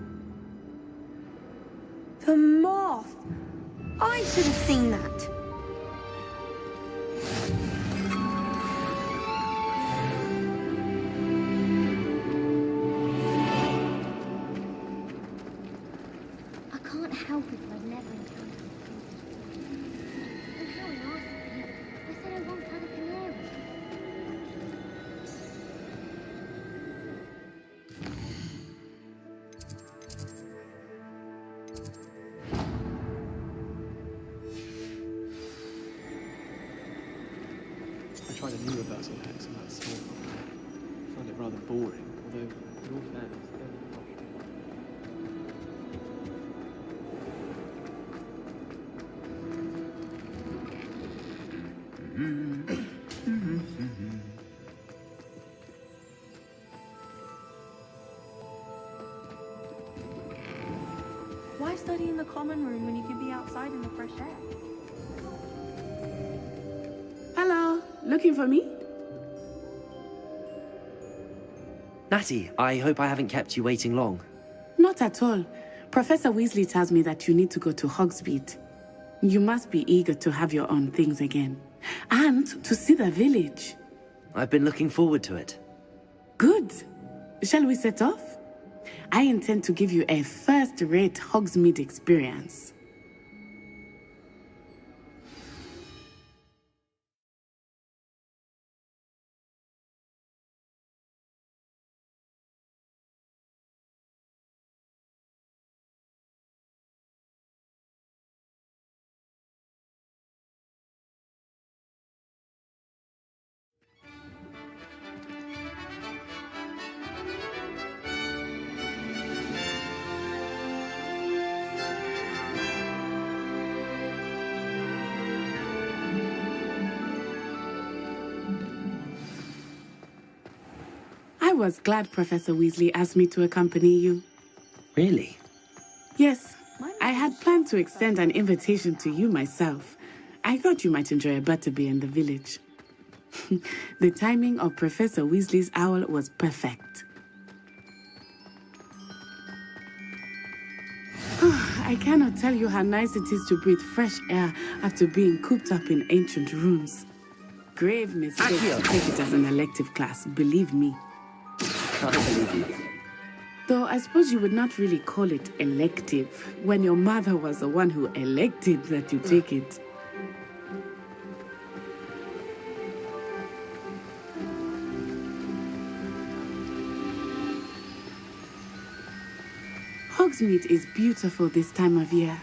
The moth! I should have seen that. I can't help it if I've never encountered it. And how last week, I said I once had a canary. I tried a new reversal hex and that's small. I found it rather boring, although in all fairness, they don't rush too much. Why study in the common room when you could be outside in the fresh air? Hello, looking for me? Natty, I hope I haven't kept you waiting long. Not at all. Professor Weasley tells me that you need to go to Hogsmeade. You must be eager to have your own things again. And to see the village. I've been looking forward to it. Good. Shall we set off? I intend to give you a first-rate Hogsmeade experience. I was glad Professor Weasley asked me to accompany you. Really? Yes, I had planned to extend an invitation to you myself. I thought you might enjoy a butterbeer in the village. The timing of Professor Weasley's owl was perfect. I cannot tell you how nice it is to breathe fresh air after being cooped up in ancient rooms. Grave mistake to take it as an elective class, believe me. I believe you. Though I suppose you would not really call it elective when your mother was the one who elected that you take it. Hogsmeade is beautiful this time of year.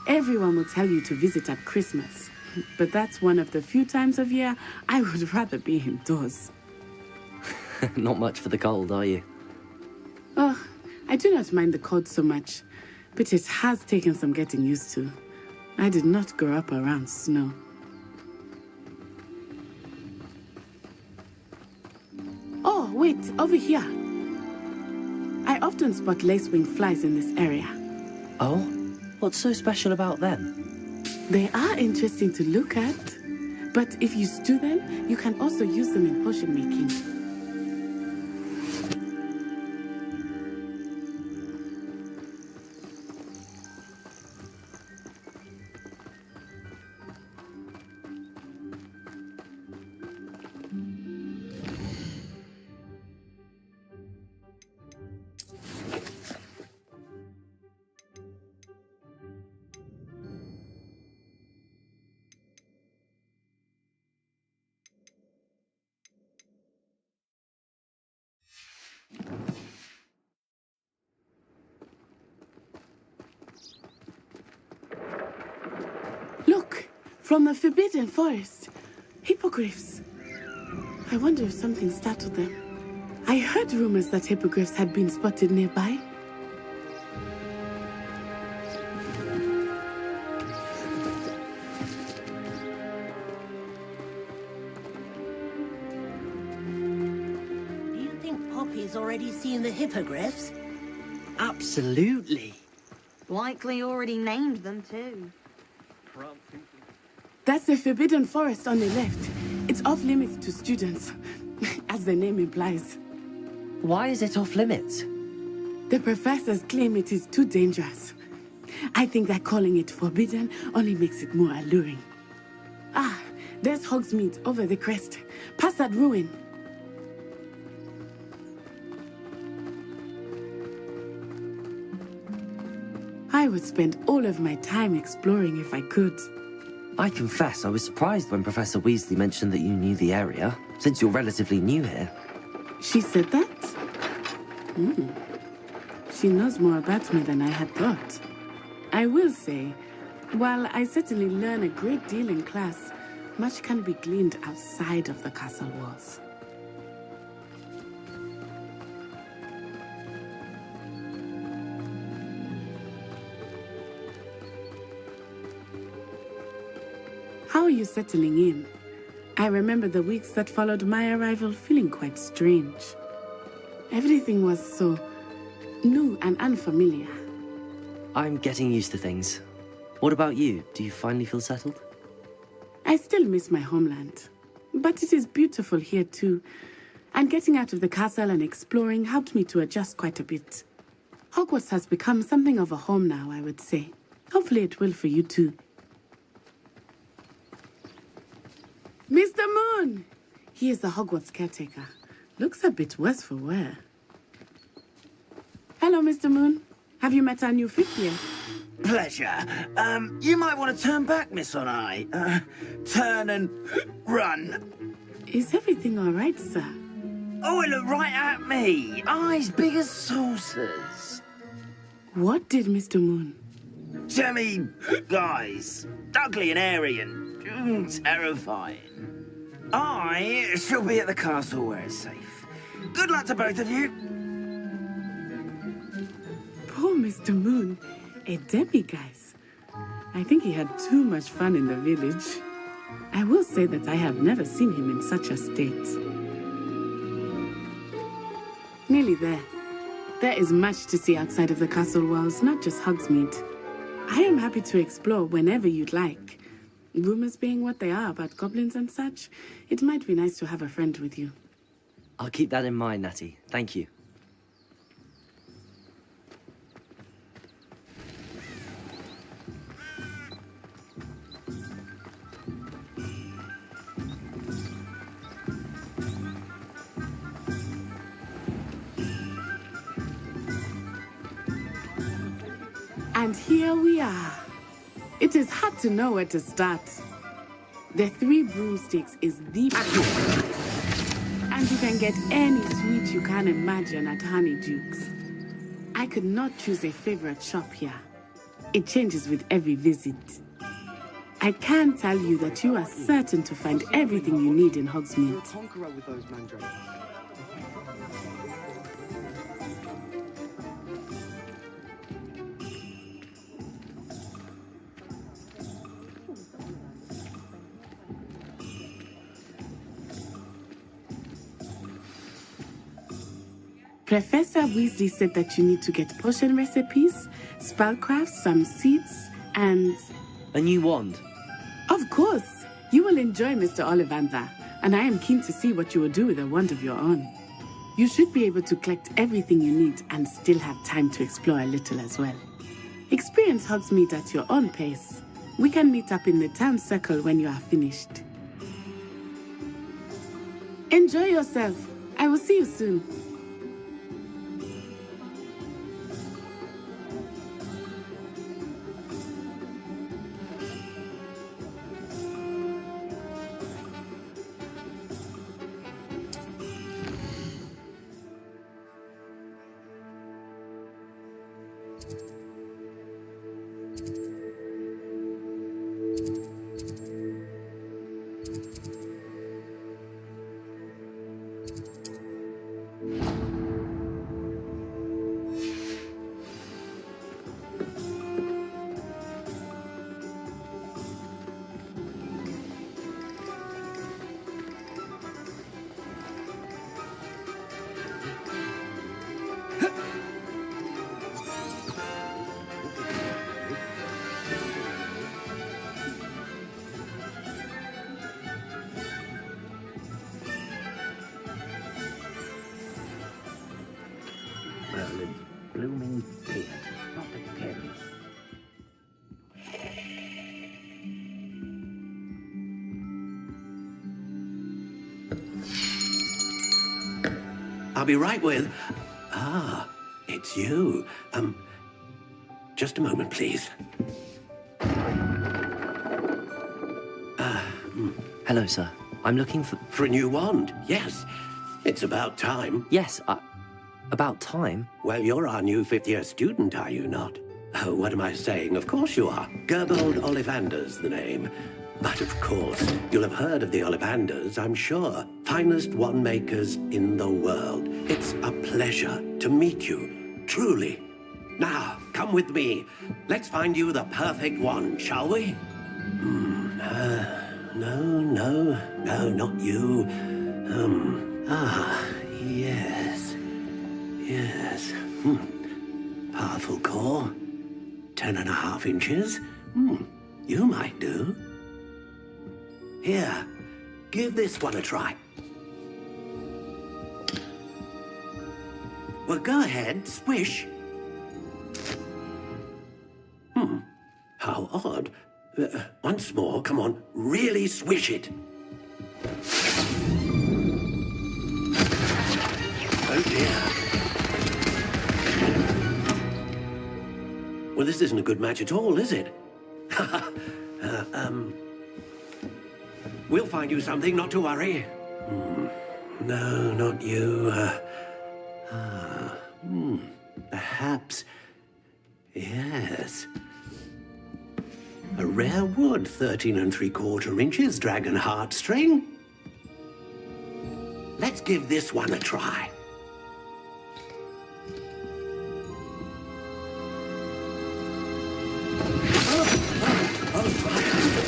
Everyone will tell you to visit at Christmas, but that's one of the few times of year I would rather be indoors. Not much for the cold, are you? Oh, I do not mind the cold so much, but it has taken some getting used to. I did not grow up around snow. Oh, wait, over here. I often spot lacewing flies in this area. Oh? What's so special about them? They are interesting to look at, but if you stew them, you can also use them in potion making. Look, from the Forbidden Forest. Hippogriffs. I wonder if something startled them. I heard rumors that hippogriffs had been spotted nearby. Do you think Poppy's already seen the hippogriffs? Absolutely. Likely already named them too. That's the Forbidden Forest on the left. It's off limits to students, as the name implies. Why is it off limits? The professors claim it is too dangerous. I think that calling it forbidden only makes it more alluring. Ah, there's Hogsmeade over the crest, past that ruin. I would spend all of my time exploring if I could. I confess I was surprised when Professor Weasley mentioned that you knew the area, since you're relatively new here. She said that? She knows more about me than I had thought. I will say, while I certainly learn a great deal in class, much can be gleaned outside of the castle walls. How are you settling in? I remember the weeks that followed my arrival feeling quite strange. Everything was so new and unfamiliar. I'm getting used to things. What about you? Do you finally feel settled? I still miss my homeland, but it is beautiful here too. And getting out of the castle and exploring helped me to adjust quite a bit. Hogwarts has become something of a home now, I would say. Hopefully it will for you too. Mr. Moon! He is the Hogwarts caretaker. Looks a bit worse for wear. Hello, Mr. Moon. Have you met our new fifth year? Pleasure. You might want to turn back, Miss On-Eye. Turn and run. Is everything all right, sir? Oh, it looked right at me. Eyes big as saucers. What did Mr. Moon? Jemmy guys. Ugly and airy and terrifying. I shall be at the castle where it's safe. Good luck to both of you. Poor Mr. Moon. A demiguise. I think he had too much fun in the village. I will say that I have never seen him in such a state. Nearly there. There is much to see outside of the castle walls, not just Hogsmeade. I am happy to explore whenever you'd like. Rumors being what they are about goblins and such, it might be nice to have a friend with you. I'll keep that in mind, Natty. Thank you. And here we are. It is hard to know where to start. The Three Broomsticks is the best. And you can get any sweet you can imagine at Honeydukes. I could not choose a favorite shop here. It changes with every visit. I can tell you that you are certain to find everything you need in Hogsmeade. You're a conqueror with those mandrakes. Professor Weasley said that you need to get potion recipes, spellcraft, some seeds, and... A new wand? Of course! You will enjoy Mr. Ollivander, and I am keen to see what you will do with a wand of your own. You should be able to collect everything you need and still have time to explore a little as well. Experience Hogsmeade at your own pace. We can meet up in the town circle when you are finished. Enjoy yourself. I will see you soon. be right with... Ah, it's you. Just a moment, please. Hello, sir. I'm looking for... For a new wand, yes. It's about time. Yes, about time? Well, you're our new fifth-year student, are you not? Oh, what am I saying? Of course you are. Gerbold Ollivander's the name. But of course, you'll have heard of the Ollivanders, I'm sure. Finest wand makers in the world. It's a pleasure to meet you, truly. Now, come with me. Let's find you the perfect wand, shall we? No, not you. Yes. Yes. Powerful core. 10.5 inches. You might do. Here, give this one a try. Well, go ahead, swish. How odd. Once more, come on, really swish it. Oh dear. Well, this isn't a good match at all, is it? We'll find you something, not to worry. No, not you. Perhaps... Yes. A rare wood, 13 3/4 inches, dragon heartstring. Let's give this one a try.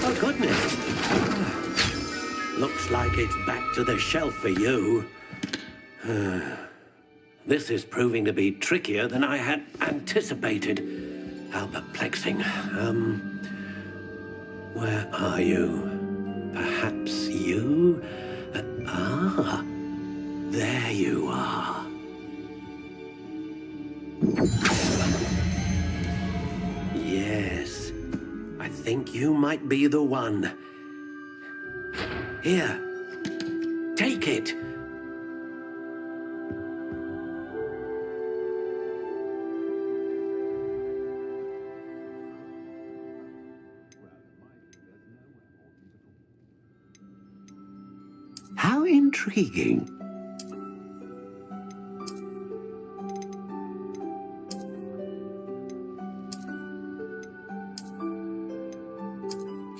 Oh, goodness. Looks like it's back to the shelf for you. This is proving to be trickier than I had anticipated. How perplexing. Where are you? Perhaps you? There you are. Yes, I think you might be the one. Here, take it. How intriguing.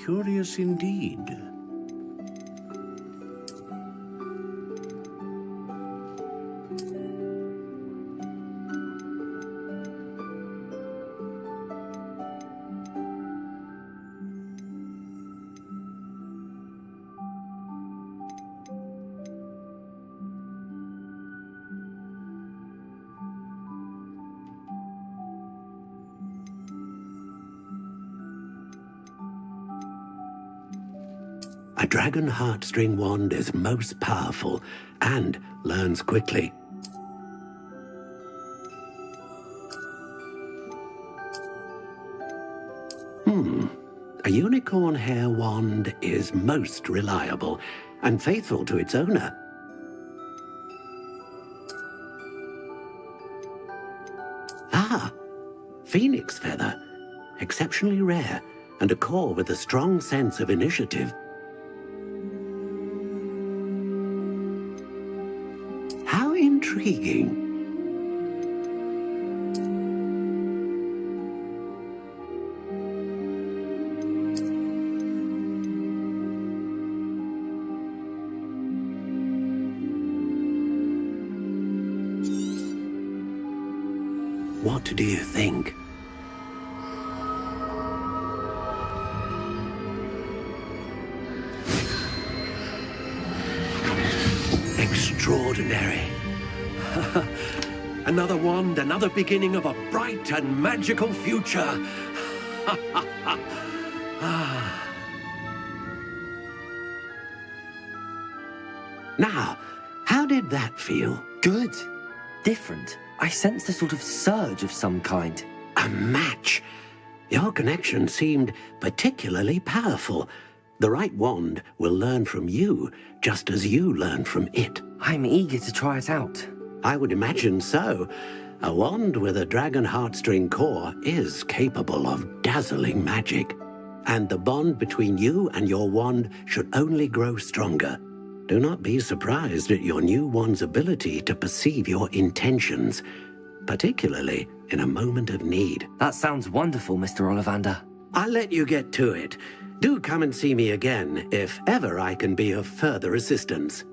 Curious indeed. A dragon heartstring wand is most powerful and learns quickly. A unicorn hair wand is most reliable and faithful to its owner. Phoenix feather. Exceptionally rare, and a core with a strong sense of initiative. How intriguing. What do you think? Extraordinary. Another wand, another beginning of a bright and magical future. Now, how did that feel? Good. Different. I sensed a sort of surge of some kind. A match. Your connection seemed particularly powerful. The right wand will learn from you, just as you learn from it. I'm eager to try it out. I would imagine so. A wand with a dragon heartstring core is capable of dazzling magic. And the bond between you and your wand should only grow stronger. Do not be surprised at your new wand's ability to perceive your intentions, particularly in a moment of need. That sounds wonderful, Mr. Ollivander. I'll let you get to it. Do come and see me again if ever I can be of further assistance.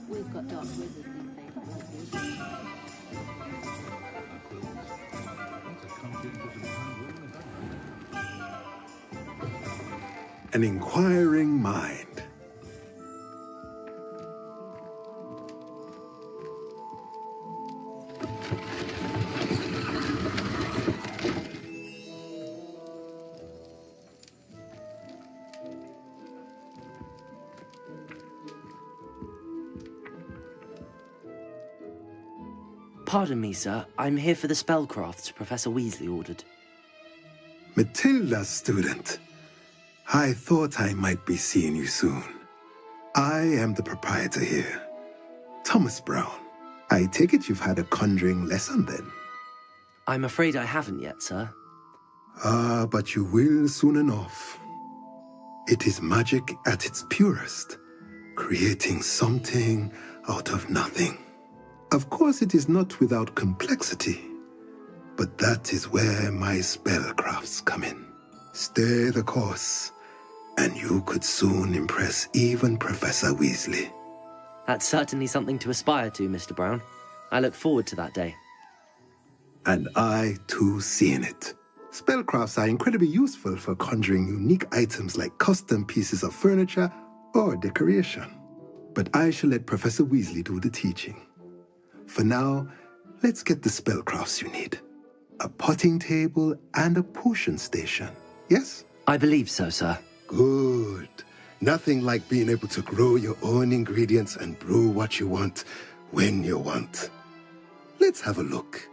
We've got dark wizards these days, like these. An inquiring mind. Pardon me, sir. I'm here for the spellcrafts Professor Weasley ordered. Matilda's student. I thought I might be seeing you soon. I am the proprietor here, Thomas Brown. I take it you've had a conjuring lesson then? I'm afraid I haven't yet, sir. Ah, but you will soon enough. It is magic at its purest, creating something out of nothing. Of course, it is not without complexity, but that is where my spellcrafts come in. Stay the course, and you could soon impress even Professor Weasley. That's certainly something to aspire to, Mr. Brown. I look forward to that day. And I, too, seeing it. Spellcrafts are incredibly useful for conjuring unique items like custom pieces of furniture or decoration. But I shall let Professor Weasley do the teaching. For now, let's get the spellcrafts you need. A potting table and a potion station, yes? I believe so, sir. Good. Nothing like being able to grow your own ingredients and brew what you want when you want. Let's have a look.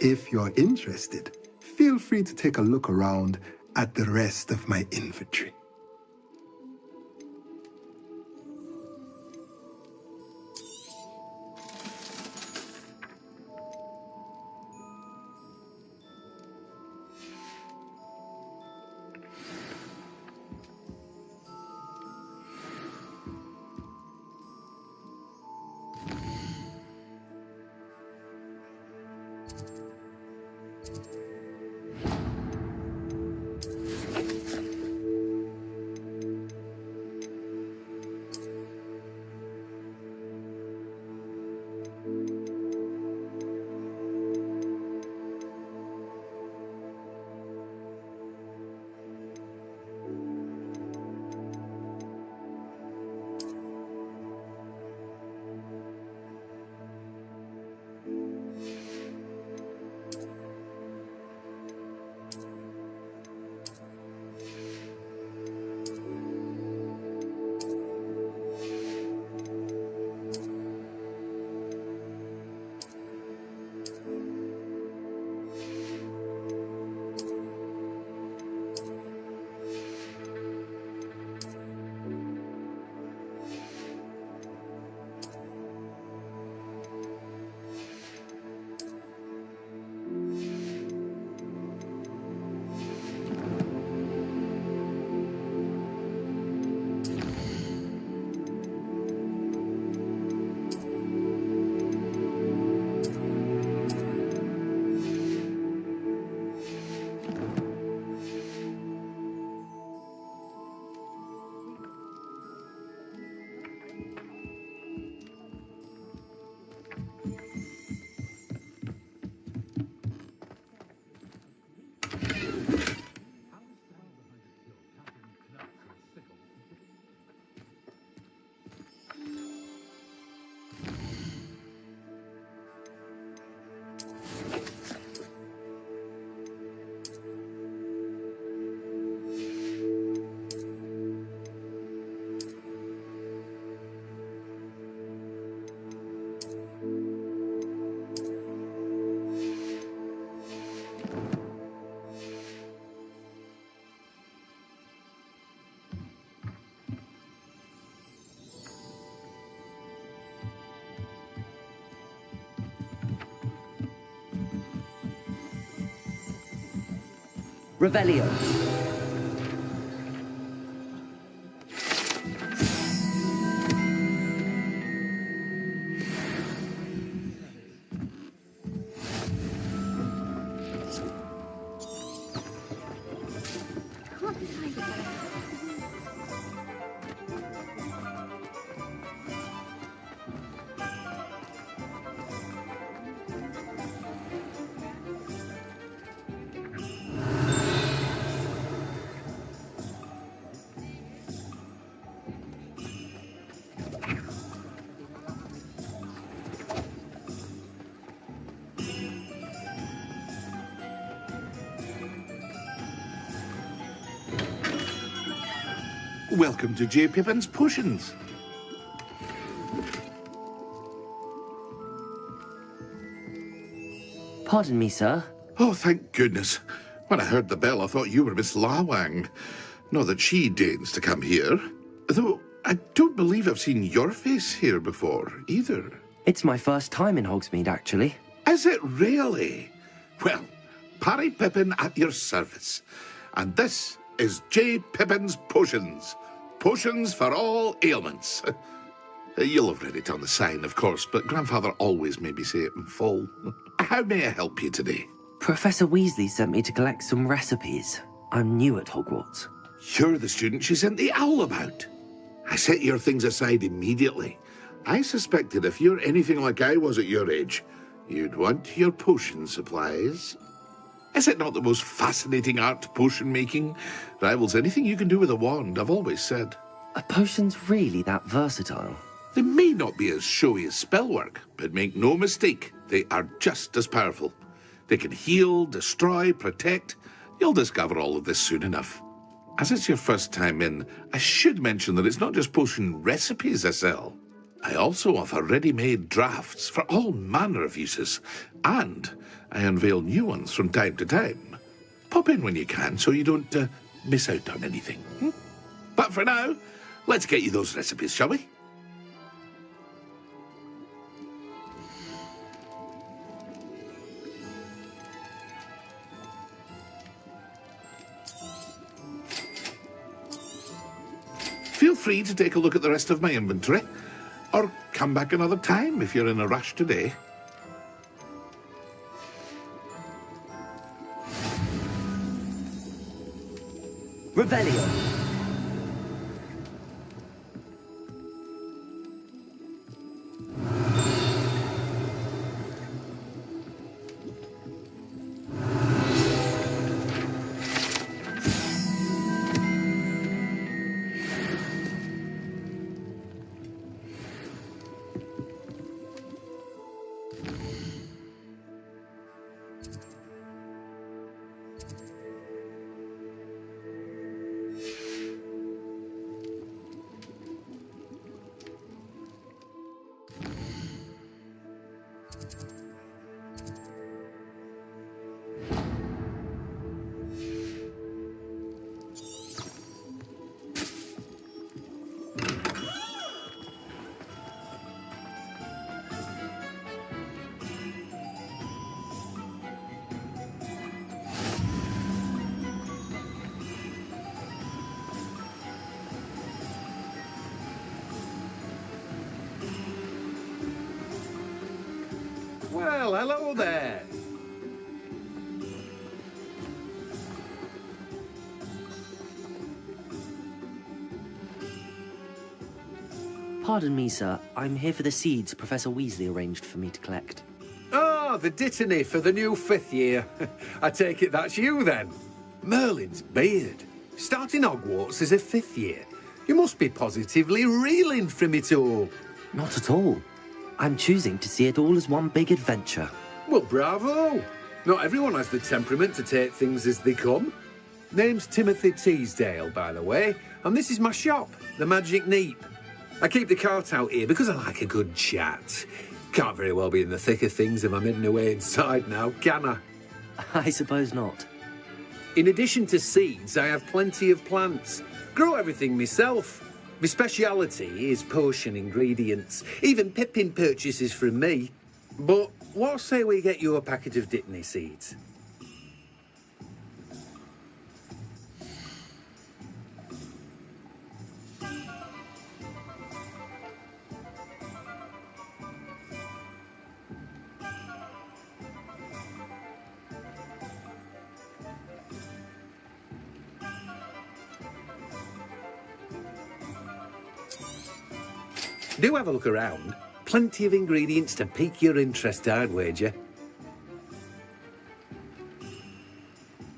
If you're interested, feel free to take a look around at the rest of my inventory. Revelio. Welcome to J. Pippin's Potions. Pardon me, sir. Oh, thank goodness. When I heard the bell, I thought you were Miss Lawang. Not that she deigns to come here. Though I don't believe I've seen your face here before, either. It's my first time in Hogsmeade, actually. Is it really? Well, Parry Pippin at your service. And this is J. Pippin's Potions. Potions for all ailments. You'll have read it on the sign, of course, but Grandfather always made me say it in full. How may I help you today? Professor Weasley sent me to collect some recipes. I'm new at Hogwarts. You're the student she sent the owl about. I set your things aside immediately. I suspected if you're anything like I was at your age, you'd want your potion supplies. Is it not the most fascinating art, potion making? Rivals anything you can do with a wand, I've always said. Are potions really that versatile? They may not be as showy as spellwork, but make no mistake, they are just as powerful. They can heal, destroy, protect. You'll discover all of this soon enough. As it's your first time in, I should mention that it's not just potion recipes I sell. I also offer ready-made drafts for all manner of uses, and I unveil new ones from time to time. Pop in when you can so you don't miss out on anything. But for now, let's get you those recipes, shall we? Feel free to take a look at the rest of my inventory, or come back another time if you're in a rush today. Revelio. Well, hello there. Pardon me, sir. I'm here for the seeds Professor Weasley arranged for me to collect. Ah, the dittany for the new 5th year. I take it that's you, then. Merlin's beard. Starting Hogwarts as a 5th year. You must be positively reeling from it all. Not at all. I'm choosing to see it all as one big adventure. Well, bravo. Not everyone has the temperament to take things as they come. Name's Timothy Teasdale, by the way, and this is my shop, the Magic Neep. I keep the cart out here because I like a good chat. Can't very well be in the thick of things if I'm hidden away inside now, can I? I suppose not. In addition to seeds, I have plenty of plants. Grow everything myself. My speciality is potion ingredients. Even Pippin purchases from me. But what say we get you a packet of Dittany seeds? Do have a look around. Plenty of ingredients to pique your interest, I'd wager.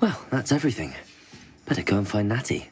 Well, that's everything. Better go and find Natty.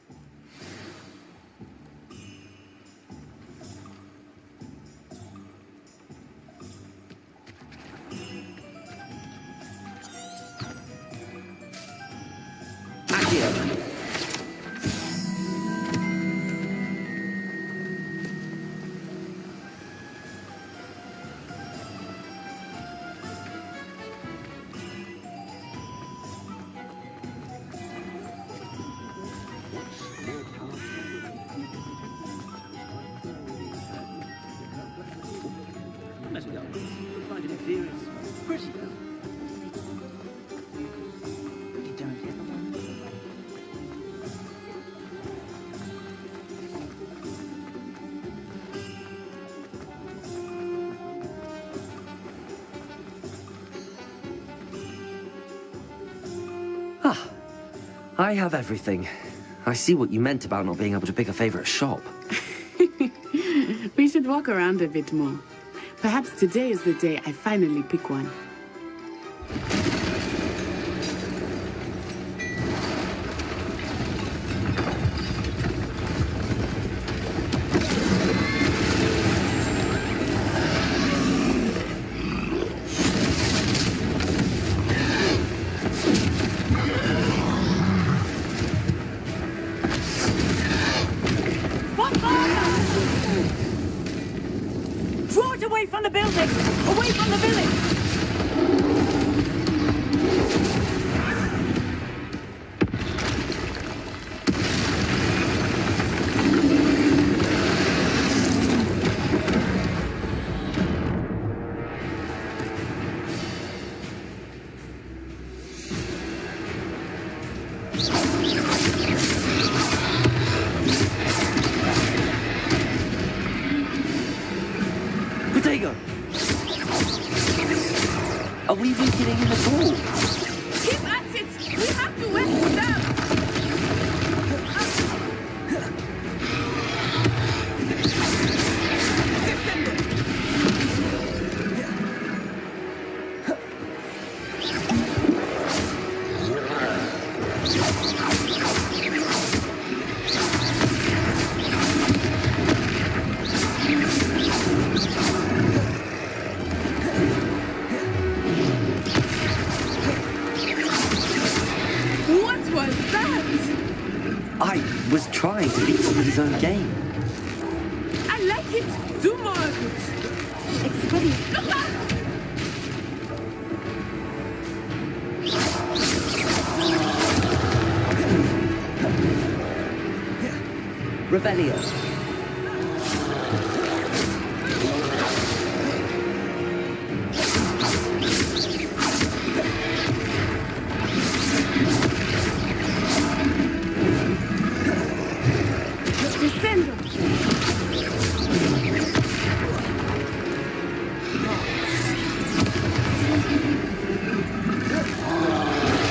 I have everything. I see what you meant about not being able to pick a favourite shop. We should walk around a bit more. Perhaps today is the day I finally pick one. Draw it away from the building! Away from the village! Potato! Are we weakening him at all? Keep at it! We have to wear him down! What was that? I was trying to beat him at his own game. I like it! Do more of it! Expedient! Look out! Revelio.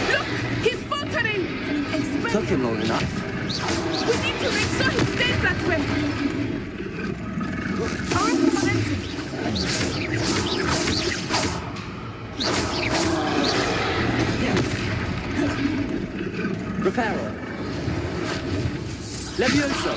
Look! He's faltering! Took him long enough. We need to make sure he stays that way! Arm the momentum! Reparo. Levioso.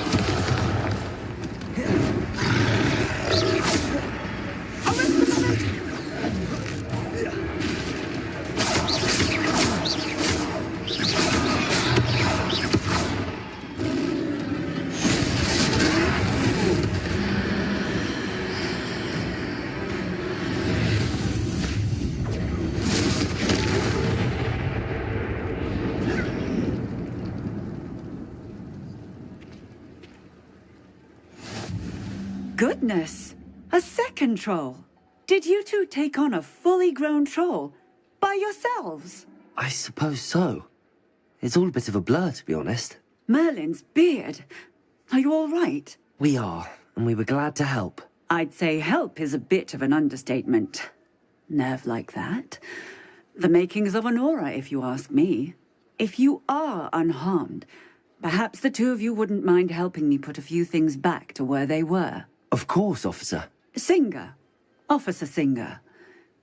Goodness! A second troll! Did you two take on a fully grown troll? By yourselves? I suppose so. It's all a bit of a blur, to be honest. Merlin's beard! Are you all right? We are, and we were glad to help. I'd say help is a bit of an understatement. Nerve like that. The makings of an aura, if you ask me. If you are unharmed, perhaps the two of you wouldn't mind helping me put a few things back to where they were. Of course, officer. Singer. Officer Singer.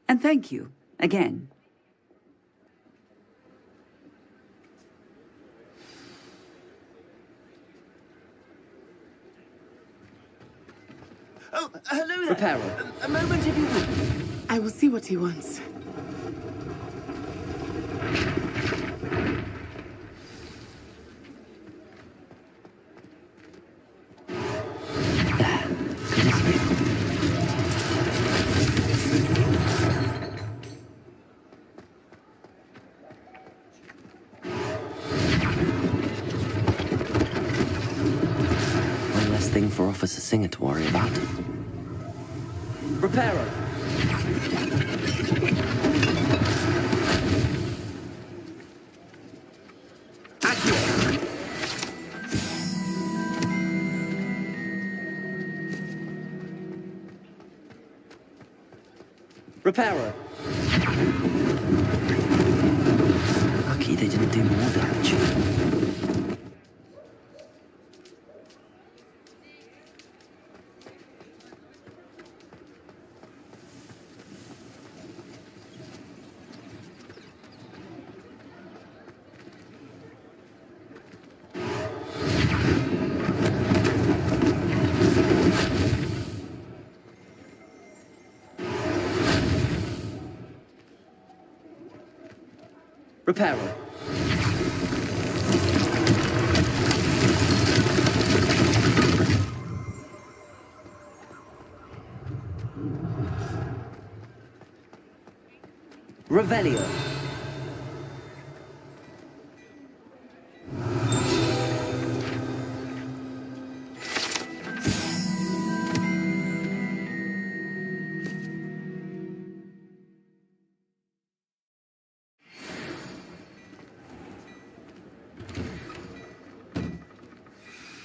And thank you, again. Oh, hello there. Reparo. A moment if you would. I will see what he wants. One less thing for Officer Singer to worry about. Reparo. Reparo. Lucky they didn't do more damage. Reparo. Revelio.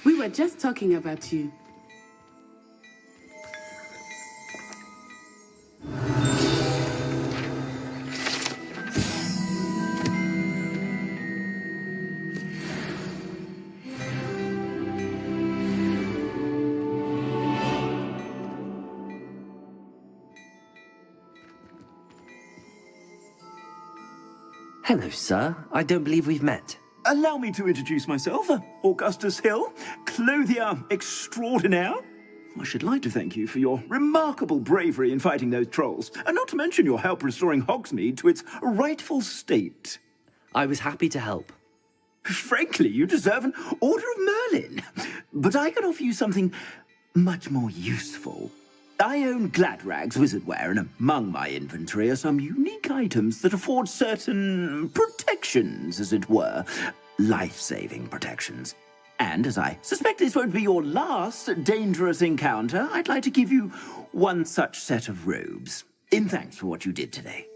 We were just talking about you. Hello, sir. I don't believe we've met. Allow me to introduce myself, Augustus Hill, clothier extraordinaire. I should like to thank you for your remarkable bravery in fighting those trolls, and not to mention your help restoring Hogsmeade to its rightful state. I was happy to help. Frankly, you deserve an Order of Merlin. But I can offer you something much more useful. I own Gladrag's wizardware, and among my inventory are some unique items that afford certain protections, as it were. Life-saving protections. And as I suspect this won't be your last dangerous encounter, I'd like to give you one such set of robes, in thanks for what you did today.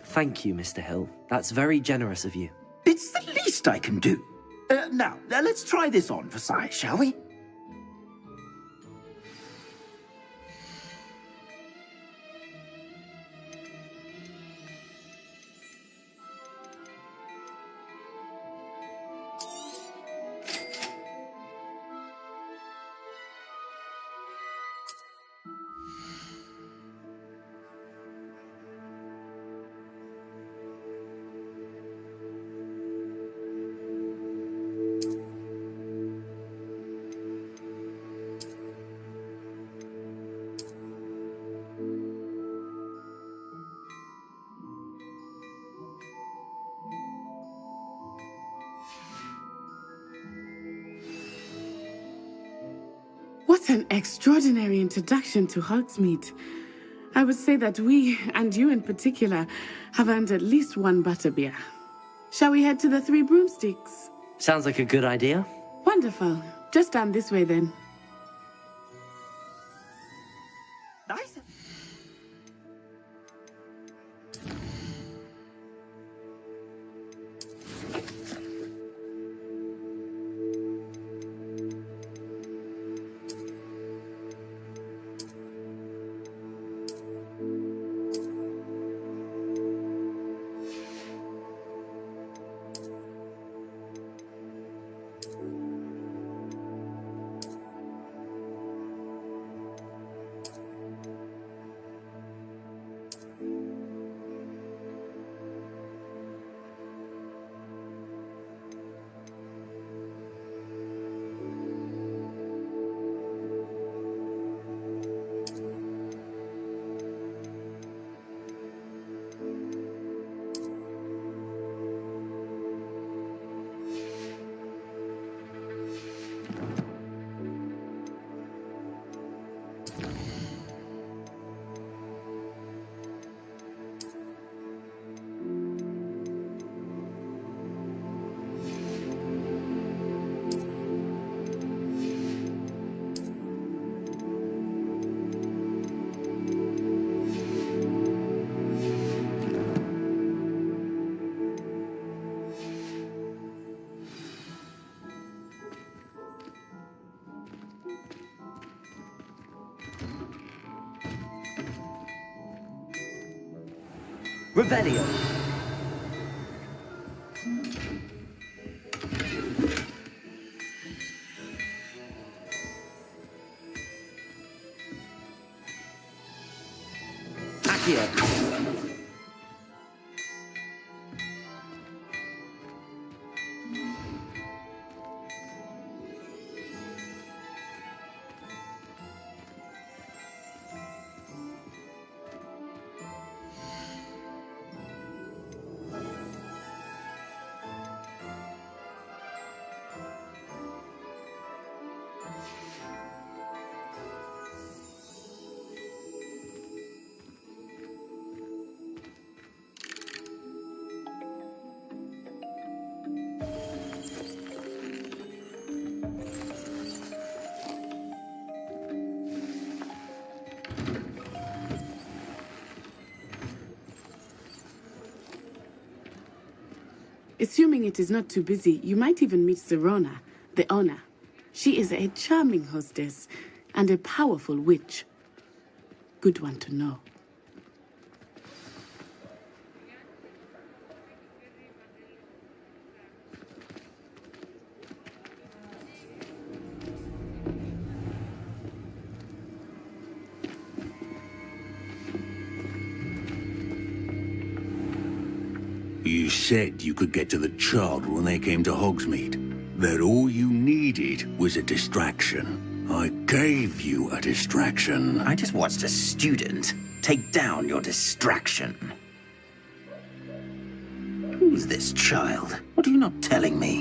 Thank you, Mr. Hill. That's very generous of you. It's the least I can do. Now, let's try this on for size, shall we? What an extraordinary introduction to Hogsmeade. I would say that we, and you in particular, have earned at least one butterbeer. Shall we head to the Three Broomsticks? Sounds like a good idea. Wonderful. Just down this way then. Nice. Revelio. Accio. Assuming it is not too busy, you might even meet Serona, the owner. She is a charming hostess and a powerful witch. Good one to know. You said you could get to the child when they came to Hogsmeade. That all you needed was a distraction. I gave you a distraction. I just watched a student take down your distraction. Who's this child? What are you not telling me?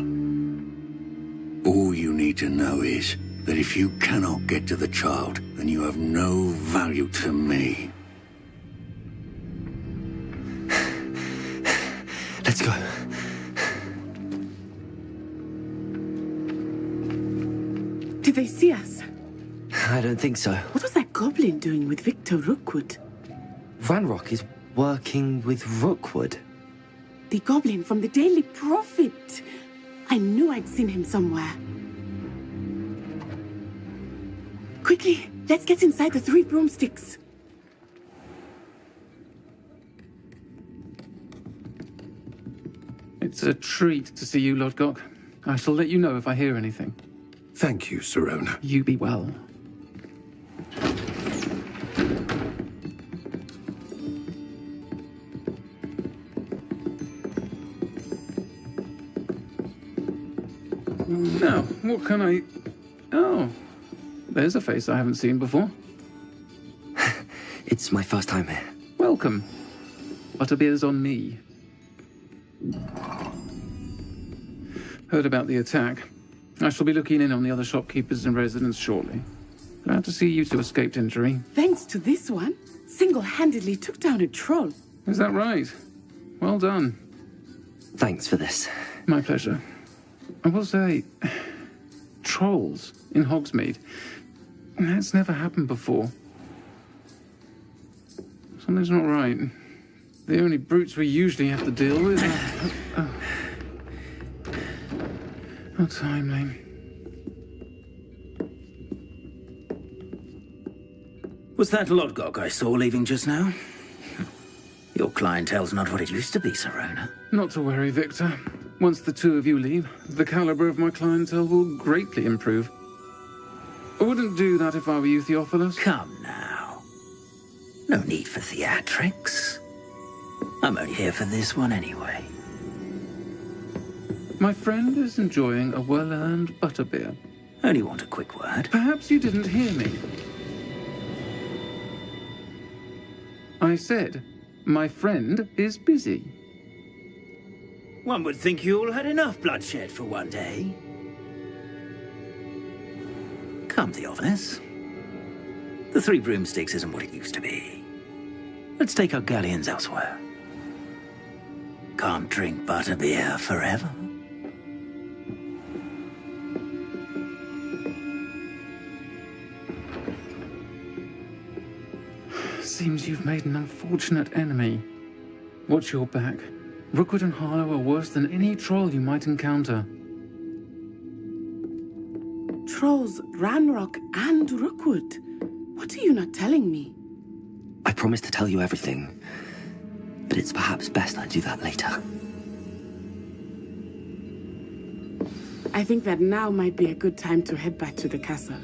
All you need to know is that if you cannot get to the child, then you have no value to me. Let's go. Did they see us? I don't think so. What was that goblin doing with Victor Rookwood? Ranrock is working with Rookwood. The goblin from the Daily Prophet. I knew I'd seen him somewhere. Quickly, let's get inside the 3 broomsticks. It's a treat to see you, Lodgok. I shall let you know if I hear anything. Thank you, Serona. You be well. Now, what can I... Oh, there's a face I haven't seen before. It's my first time here. Welcome. Butterbeer's on me. Heard about the attack. I shall be looking in on the other shopkeepers and residents shortly. Glad to see you two escaped injury. Thanks to this one, single-handedly took down a troll. Is that right? Well done. Thanks for this. My pleasure. I will say, trolls in Hogsmeade. That's never happened before. Something's not right. The only brutes we usually have to deal with are... How timely. Was that Lodgok I saw leaving just now? Your clientele's not what it used to be, Serona. Not to worry, Victor. Once the two of you leave, the caliber of my clientele will greatly improve. I wouldn't do that if I were you, Theophilus. Come now. No need for theatrics. I'm only here for this one anyway. My friend is enjoying a well-earned butterbeer. Only want a quick word. Perhaps you didn't hear me. I said, my friend is busy. One would think you all had enough bloodshed for one day. Come, Theophilus. The 3 broomsticks isn't what it used to be. Let's take our galleons elsewhere. Can't drink butterbeer forever. Seems you've made an unfortunate enemy. Watch your back. Rookwood and Harlow are worse than any troll you might encounter. Trolls, Ranrock, and Rookwood. What are you not telling me? I promised to tell you everything. but it's perhaps best I do that later. I think that now might be a good time to head back to the castle.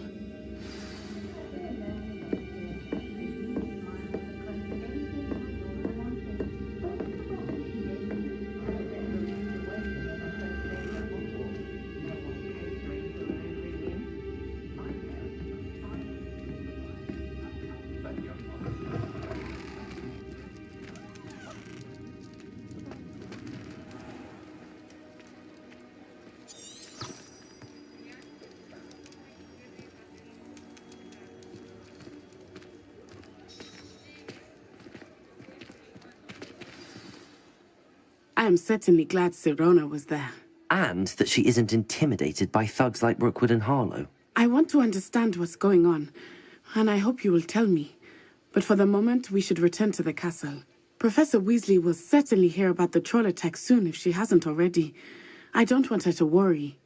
I am certainly glad Sirona was there. And that she isn't intimidated by thugs like Rookwood and Harlow. I want to understand what's going on, and I hope you will tell me. But for the moment, we should return to the castle. Professor Weasley will certainly hear about the troll attack soon if she hasn't already. I don't want her to worry.